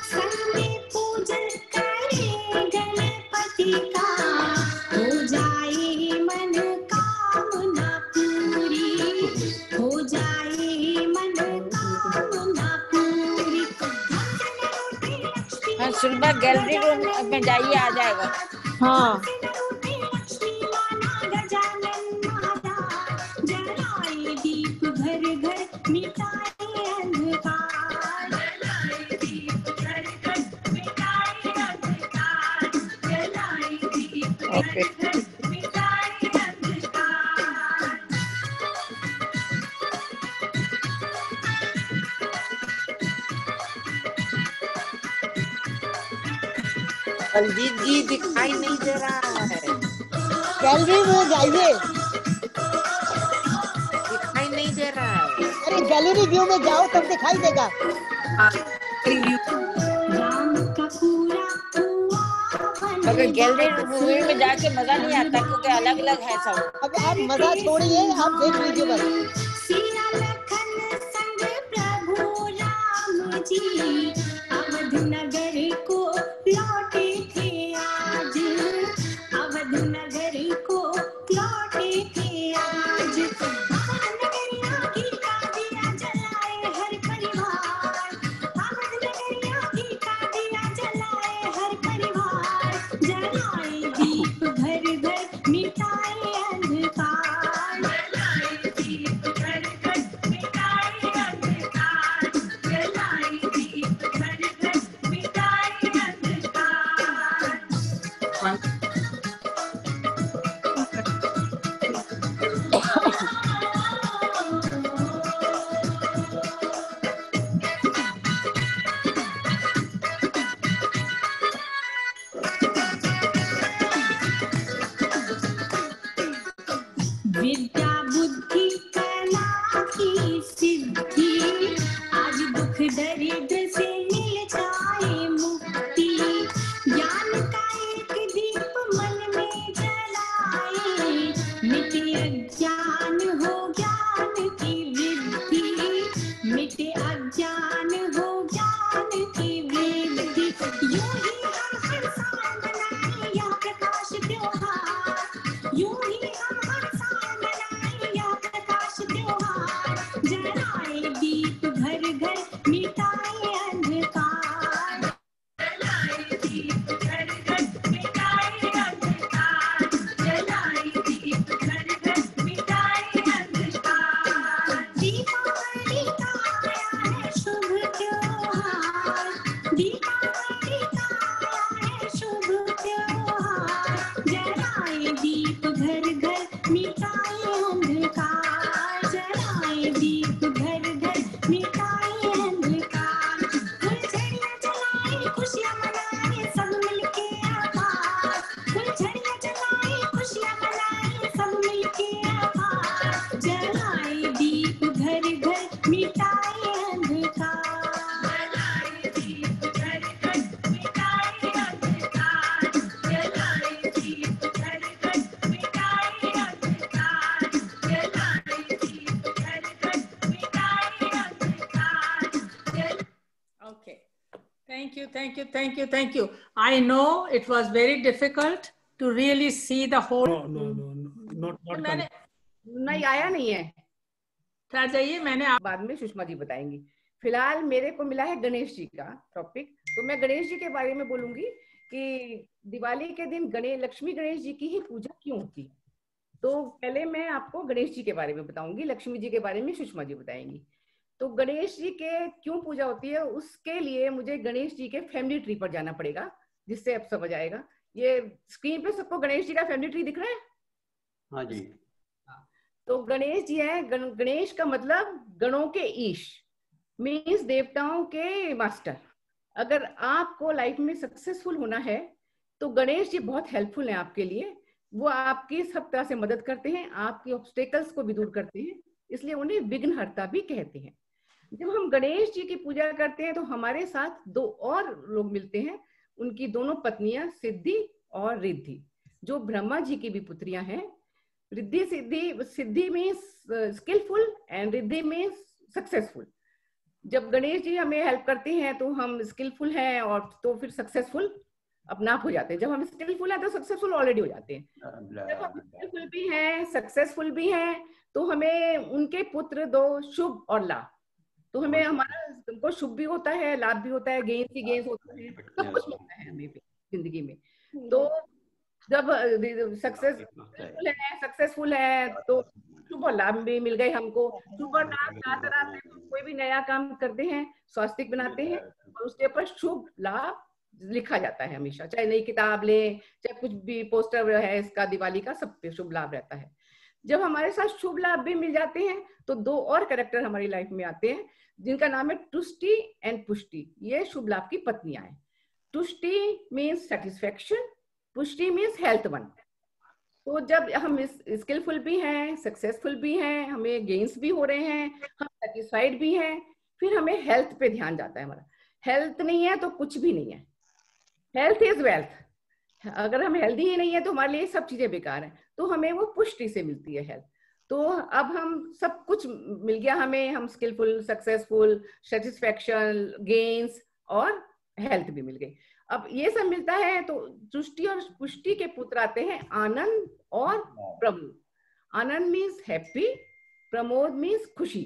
संगे पूजन करे गणपति का, हो जाए मन कामना पूरी, हो जाए मन कामना पूरी।
हाँ सुलभा गैलरी रूम में जाइए, आ जाएगा।
हाँ
दीप घर घर मिटाए अंधकार, दीप घर घर मिटाए अंधकार, जलाए दीप घर घर मिटाए अंधकार।
बलजीत जी दिखाई नहीं दे रहा है,
गैलरी में जाइए।
दिखाई नहीं दे रहा है।
अरे गैलरी व्यू में जाओ तब दिखाई देगा।
मगर गैलरी मूवी में जाके मजा नहीं आता क्योंकि अलग अलग है सब।
अब आप मजा छोड़िए, आप देख लीजिए बस।
अवध नगर को लौटे थे आज, अवध नगर को लौटे थे आज। अवध नगरिया की दिया जलाए हर परिवार, अवध नगरिया की दिया जलाए हर परिवार। जलाए दीप घर घर मिटाए अंधकार, जलाए दीप घर घर मिटाए अंधकार, जलाए दीप घर घर मिटाए अंधकार। विद्या बुद्धि कला की सिद्धि, आज दुख दरिद्र से मिल जाए मुक्ति। ज्ञान का एक दीप मन में जलाए, मिटे अज्ञान हो ज्ञान की वृद्धि, मिटे अज्ञान हो ज्ञान की वृद्धि। यूं ही हम हर साल मनाए यह प्रकाश त्योहार, यूं ही हम हर साल मनाए यह प्रकाश त्योहार। जलाए दीप घर घर मिटाए अंधकार, जलाए दीप घर घर मिटाए अंधकार, जलाए दीप घर घर मिटाए अंधकार। दीपावली का आया है शुभ त्योहार, दीपावली का आया है शुभ त्योहार। जलाए दीप घर घर मिटाए अंधकार, जलाए दीप घर घर मिटाए अंधकार। फुलझड़ियां जलाए खुशियां मनाए सब मिलके आभार, फुलझड़ियां जलाए खुशियां मनाए सब मिलके आभार। जलाए दीप घर घर मिटाए अंधकार, जलाए दीप घर घर मिटाए अंधकार, जलाए दीप घर घर मिटाए अंधकार, जलाए दीप घर घर मिटाए अंधकार।
Okay. Thank you. I know it was very difficult to really see the whole.
not
मैंने
नहीं आया नहीं है।
क्या चाहिए मैंने
बाद में सुषमा जी बताएंगी। फिलहाल मेरे को मिला है गणेश जी का टॉपिक, तो मैं गणेश जी के बारे में बोलूंगी कि दिवाली के दिन लक्ष्मी गणेश जी की ही पूजा क्यों होती है। तो पहले मैं आपको गणेश जी के बारे में बताऊंगी, लक्ष्मी जी के बारे में सुषमा जी बताएंगी। तो गणेश जी के क्यों पूजा होती है, उसके लिए मुझे गणेश जी के फैमिली ट्री पर जाना पड़ेगा, जिससे अब समझ आएगा। ये स्क्रीन पे सबको गणेश जी का फैमिली ट्री दिख रहा है?
हाँ जी।
तो गणेश जी है, गणेश का मतलब गणों के ईश, मीन्स देवताओं के मास्टर। अगर आपको लाइफ में सक्सेसफुल होना है तो गणेश जी बहुत हेल्पफुल हैं आपके लिए। वो आपकी सब तरह से मदद करते हैं, आपके ऑब्स्टेकल्स को भी दूर करते हैं, इसलिए उन्हें विघ्नहर्ता भी कहते हैं। जब हम गणेश जी की पूजा करते हैं तो हमारे साथ दो और लोग मिलते हैं, उनकी दोनों पत्नियां सिद्धि और रिद्धि, जो ब्रह्मा जी की भी पुत्रियां हैं। रिद्धि सिद्धि में स्किलफुल एंड रिद्धि में सक्सेसफुल। जब गणेश जी हमें हेल्प करते हैं तो हम स्किलफुल हैं और तो फिर सक्सेसफुल अपना आप हो जाते हैं। जब हम स्किलफुल हैं तो सक्सेसफुल ऑलरेडी हो जाते हैं। जब हम स्किलफुल भी हैं, सक्सेसफुल भी हैं, तो हमें उनके पुत्र दो शुभ और लाभ। तो हमें हमारा हमको शुभ भी होता है, लाभ भी होता है, गेन्स होता है, सब कुछ मिलता है हमें जिंदगी में। तो जब सक्सेसफुल है तो शुभ और लाभ भी मिल गए हमको। शुभ और लाभ क्या तरह से कोई भी नया काम करते हैं, स्वास्तिक बनाते हैं और उसके ऊपर शुभ लाभ लिखा जाता है हमेशा, चाहे नई किताब लें, चाहे कुछ भी पोस्टर है इसका दिवाली का, सब पे शुभ लाभ रहता है। जब हमारे साथ शुभ लाभ भी मिल जाते हैं तो दो और कैरेक्टर हमारी लाइफ में आते हैं, जिनका नाम है तुष्टि एंड पुष्टि। ये शुभ लाभ की पत्नियां हैं। तुष्टि मीन्स सेटिस्फेक्शन, पुष्टि मीन्स हेल्थ वन। तो जब हम स्किलफुल भी हैं, सक्सेसफुल भी हैं, हमें गेन्स भी हो रहे हैं, हम सेटिस्फाइड भी हैं, फिर हमें हेल्थ पे ध्यान जाता है हमारा। हेल्थ नहीं है तो कुछ भी नहीं है। Health is wealth. अगर हम हेल्दी ही नहीं है तो हमारे लिए सब चीजें बेकार हैं। तो हमें वो पुष्टि से मिलती है हेल्थ। तो अब हम सब कुछ मिल गया हमें, हम स्किलफुल, सक्सेसफुल, सेटिस्फेक्शन, गेन्स और हेल्थ भी मिल गई। अब ये सब मिलता है तो तुष्टि और पुष्टि के पुत्र आते हैं आनंद और प्रमोद। आनंद मीन्स हैप्पी, प्रमोद मीन्स खुशी।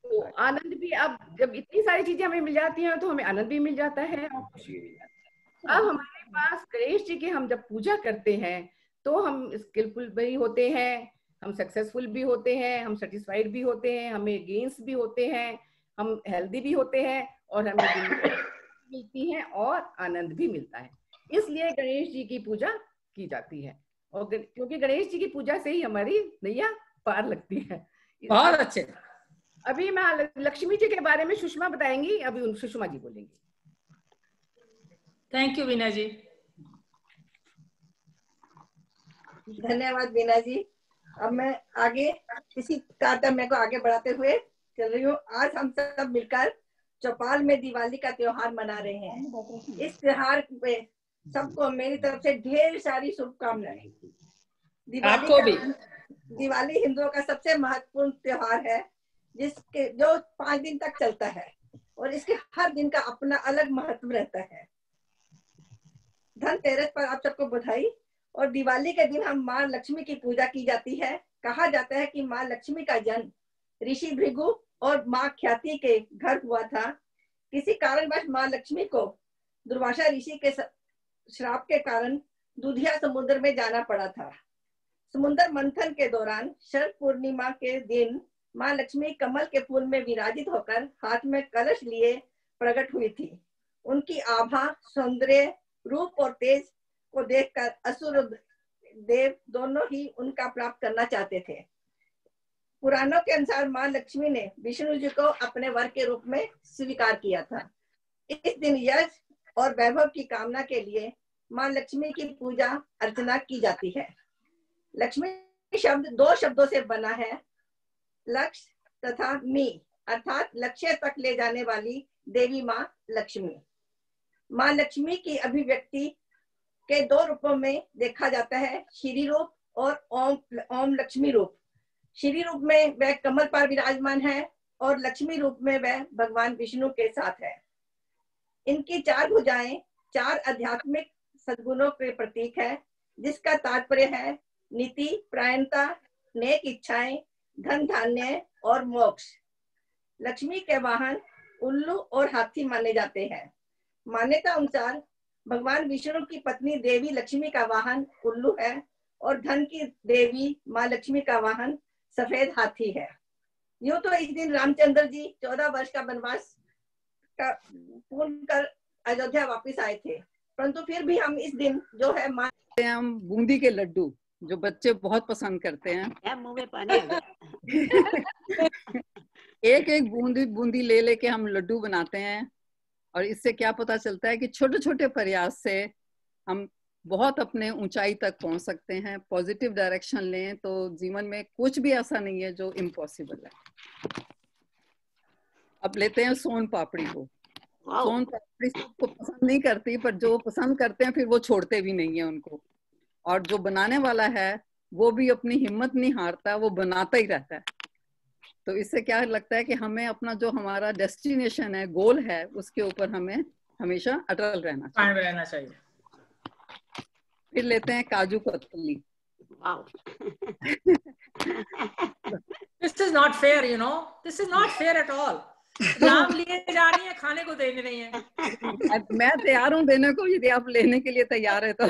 तो आनंद भी, अब जब इतनी सारी चीजें हमें मिल जाती हैं तो हमें आनंद भी मिल जाता है और खुशी भी मिल जाती है। अब हमारे पास गणेश जी की हम जब पूजा करते हैं तो हम स्किलफुल भी होते हैं, हम सक्सेसफुल भी होते हैं, हम सेटिस्फाइड भी होते हैं, हमें गेन्स भी होते हैं, हम हेल्दी भी होते हैं और हमें मिलती है और आनंद भी मिलता है। इसलिए गणेश जी की पूजा की जाती है और क्योंकि गणेश जी की पूजा से ही हमारी नैया पार लगती है।
बहुत अच्छे।
अभी मैं लक्ष्मी जी के बारे में सुषमा बताएंगी, अभी सुषमा जी बोलेंगी।
थैंक यू वीना जी।
धन्यवाद वीना जी। अब मैं आगे इसी तारतम्य को आगे बढ़ाते हुए चल रही हूँ। आज हम सब मिलकर चौपाल में दिवाली का त्योहार मना रहे हैं। इस त्योहार पे सबको मेरी तरफ से ढेर सारी शुभकामनाएं।
आपको भी।
दिवाली हिंदुओं का सबसे महत्वपूर्ण त्योहार है जिसके जो 5 दिन तक चलता है और इसके हर दिन का अपना अलग महत्व रहता है। धनतेरस पर आप सबको बधाई। और दिवाली के दिन हम माँ लक्ष्मी की पूजा की जाती है। कहा जाता है कि माँ लक्ष्मी का जन्म ऋषि भृगु और माँ ख्याति के घर हुआ था। किसी कारणवश माँ लक्ष्मी को दुर्वासा ऋषि के श्राप के कारण दूधिया समुद्र में जाना पड़ा था। समुद्र मंथन के दौरान शरद पूर्णिमा के दिन माँ लक्ष्मी कमल के फूल में विराजित होकर हाथ में कलश लिए प्रकट हुई थी। उनकी आभा, सौंदर्य, रूप और तेज को देखकर असुर देव दोनों ही उनका प्राप्त करना चाहते थे। पुराणों के अनुसार माँ लक्ष्मी ने विष्णु जी को अपने वर के रूप में स्वीकार किया था। इस दिन यश और वैभव की कामना के लिए माँ लक्ष्मी की पूजा अर्चना की जाती है। लक्ष्मी शब्द 2 शब्दों से बना है, लक्ष्य तथा मी, अर्थात लक्ष्य तक ले जाने वाली देवी माँ लक्ष्मी। माँ लक्ष्मी की अभिव्यक्ति के 2 रूपों में देखा जाता है, श्री रूप और ओम लक्ष्मी रूप। श्री रूप में वह कमल पर विराजमान है और लक्ष्मी रूप में वह भगवान विष्णु के साथ है। इनकी 4 भुजाएं 4 आध्यात्मिक सद्गुणों के प्रतीक है, जिसका तात्पर्य है नीति, प्रायणता, नेक इच्छाएं, धन धान्य और मोक्ष। लक्ष्मी के वाहन उल्लू और हाथी माने जाते हैं। मान्यता अनुसार भगवान विष्णु की पत्नी देवी लक्ष्मी का वाहन उल्लू है और धन की देवी माँ लक्ष्मी का वाहन सफेद हाथी है। यूं तो इस दिन रामचंद्र जी 14 वर्ष का वनवास का पूर्ण कर अयोध्या वापस आए थे, परंतु फिर भी हम इस दिन जो है
हम बूंदी के लड्डू जो बच्चे बहुत पसंद करते हैं,
मुंह में पानी आ गया।
एक एक बूंदी ले लेके हम लड्डू बनाते हैं और इससे क्या पता चलता है कि छोटे छोटे प्रयास से हम बहुत अपने ऊंचाई तक पहुंच सकते हैं। पॉजिटिव डायरेक्शन लें तो जीवन में कुछ भी ऐसा नहीं है जो इम्पॉसिबल है। अब लेते हैं सोन पापड़ी को। सोन पापड़ी सबको पसंद नहीं करती, पर जो पसंद करते हैं फिर वो छोड़ते भी नहीं है उनको। और जो बनाने वाला है वो भी अपनी हिम्मत नहीं हारता, वो बनाता ही रहता है। तो इससे क्या लगता है कि हमें अपना जो हमारा डेस्टिनेशन है, गोल है, उसके ऊपर हमें हमेशा अटल रहना चाहिए। फिर लेते हैं kaju katli.
This is not fair, you know. This is not fair at all. Ram लिए जा रही है, खाने को देने नहीं है।
मैं तैयार हूँ देने को, यदि आप लेने के लिए तैयार है तो।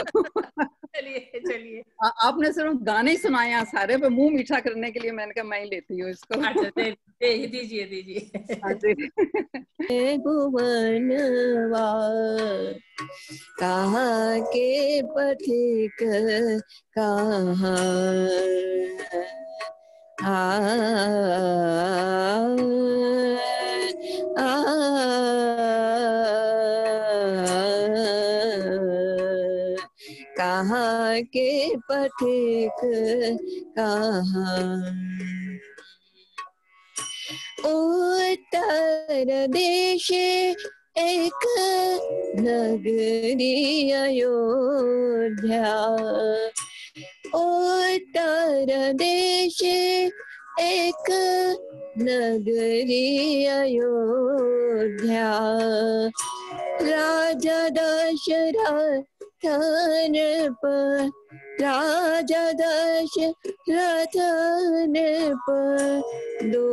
चलिए।
आपने सिर्फ गाने ही सुनाए हैं सारे, पे मुंह मीठा करने के लिए मैंने कहा मैं ही लेती हूँ इसको।
अच्छा दीजिए।
भुवनवा कहाँ के पथिक कहाँ कहाँ के पथिक कहाँ। उत्तर देश एक नगरी अयोध्या, उत्तर देश एक नगरी अयोध्या। राजा दशरथ पर, राजा दशरथ पर दो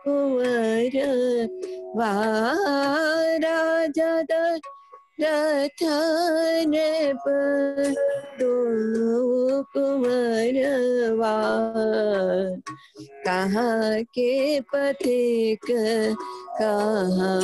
कुंवर राजा दशरथ पर दो कुंवर। कहाँ के पथिक कहाँ।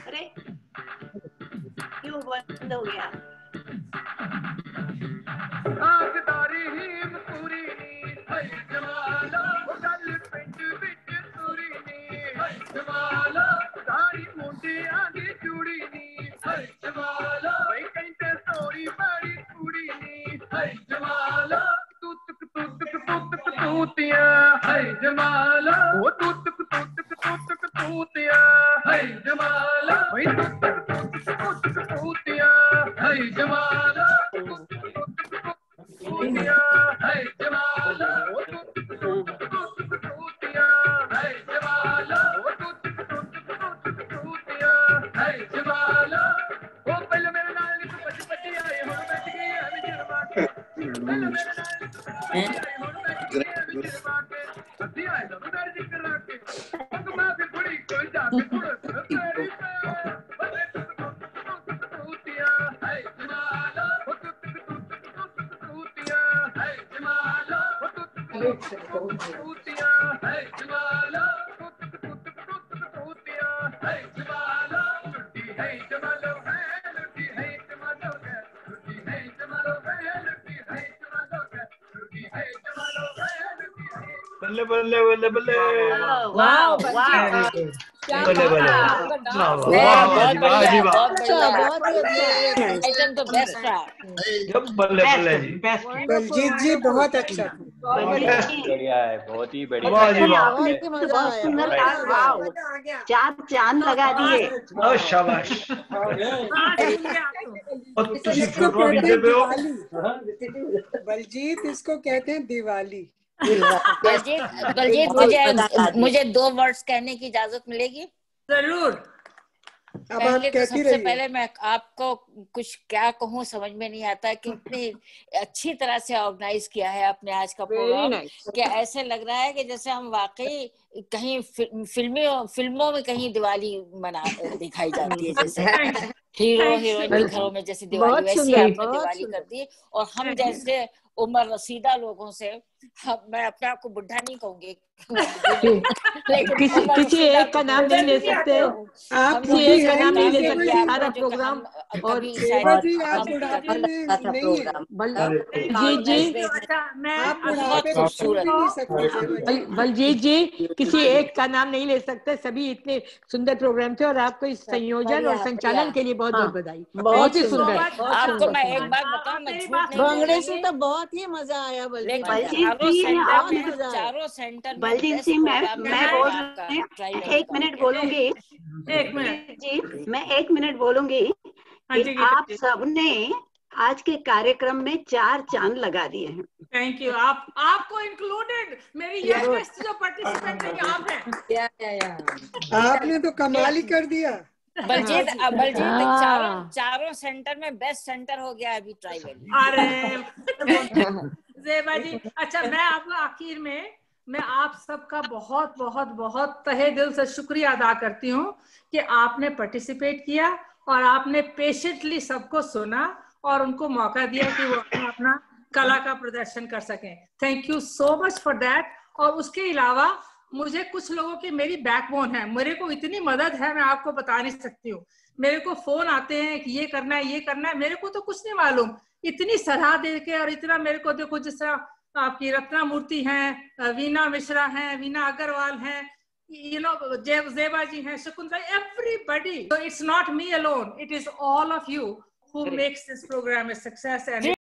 अरे क्यों बंद हो गया?
बल्ले बल्ले बल्ले बल्ले।
वाह वाह
बल्ले बल्ले। बल्ले बल्ले जी।
बलजीत जी बहुत अच्छा।
बढ़िया है, बहुत ही बढ़िया।
बहुत सुंदर। चार चांद लगा दिए।
शाबाश।
बलजीत इसको कहते हैं दिवाली।
बलजीत मुझे 2 वर्ड्स कहने की इजाजत मिलेगी?
जरूर।
पहले तो सबसे पहले मैं आपको कुछ क्या कहूँ समझ में नहीं आता कि इतनी अच्छी तरह से ऑर्गेनाइज किया है आपने आज का प्रोग्राम कि ऐसे लग रहा है कि जैसे हम वाकई कहीं फिल्मों में कहीं दिवाली मना दिखाई जाती है, जैसे हीरो हीरोइन के घरों में जैसे दिवाली, वैसी आपने दिवाली कर दी। और हम जैसे उम्र रसीदा लोगों से मैं अपने आप को बुढ़ा नहीं कहूंगी
किसी एक का नाम नहीं ले सकते, आप किसी एक का नाम नहीं ले सकते। सारा प्रोग्राम और बलजीत जी किसी एक का नाम नहीं ले सकते, सभी इतने सुंदर प्रोग्राम थे और आपको इस संयोजन और संचालन के लिए बहुत बहुत बधाई। बहुत ही सुंदर।
आपको मैं एक बात बताऊं, मैं झूठ नहीं
भंगड़े से तो बहुत ही मजा आया। बलजीत
सेंटर
बलजीत सिंह मैं बोल रही हूँ, 1 मिनट बोलूंगी।
1 मिनट
जी मैं 1 मिनट बोलूंगी कि आप सबने आज के कार्यक्रम में 4 चांद लगा दिए हैं।
Thank you. आपको इंक्लूडेड, मेरी यंगेस्ट जो पार्टिसिपेंट है आप हैं।
आपने तो कमाल ही कर दिया।
बलजीत चारों सेंटर में बेस्ट सेंटर हो गया अभी ट्राइबल।
अरे जेबा जी, अच्छा मैं आपको आखिर में मैं आप सबका बहुत बहुत बहुत तहे दिल से शुक्रिया अदा करती हूँ कि आपने पार्टिसिपेट किया और आपने पेशेंटली सबको सुना और उनको मौका दिया कि वो अपना कला का प्रदर्शन कर सकें। Thank you so much for that. और उसके अलावा मुझे कुछ लोगों की मेरी बैकबोन है, मेरे को इतनी मदद है मैं आपको बता नहीं सकती हूँ। मेरे को फोन आते हैं कि ये करना है, ये करना है, मेरे को तो कुछ नहीं मालूम, इतनी सलाह दे के और इतना मेरे को देखो, जिस तरह आपकी रत्ना मूर्ति हैं, वीना मिश्रा हैं, वीना अग्रवाल हैं, you know, Zeba ji हैं, Shakuntala, everybody. So it's not me alone, it is all of you who makes this program a success. And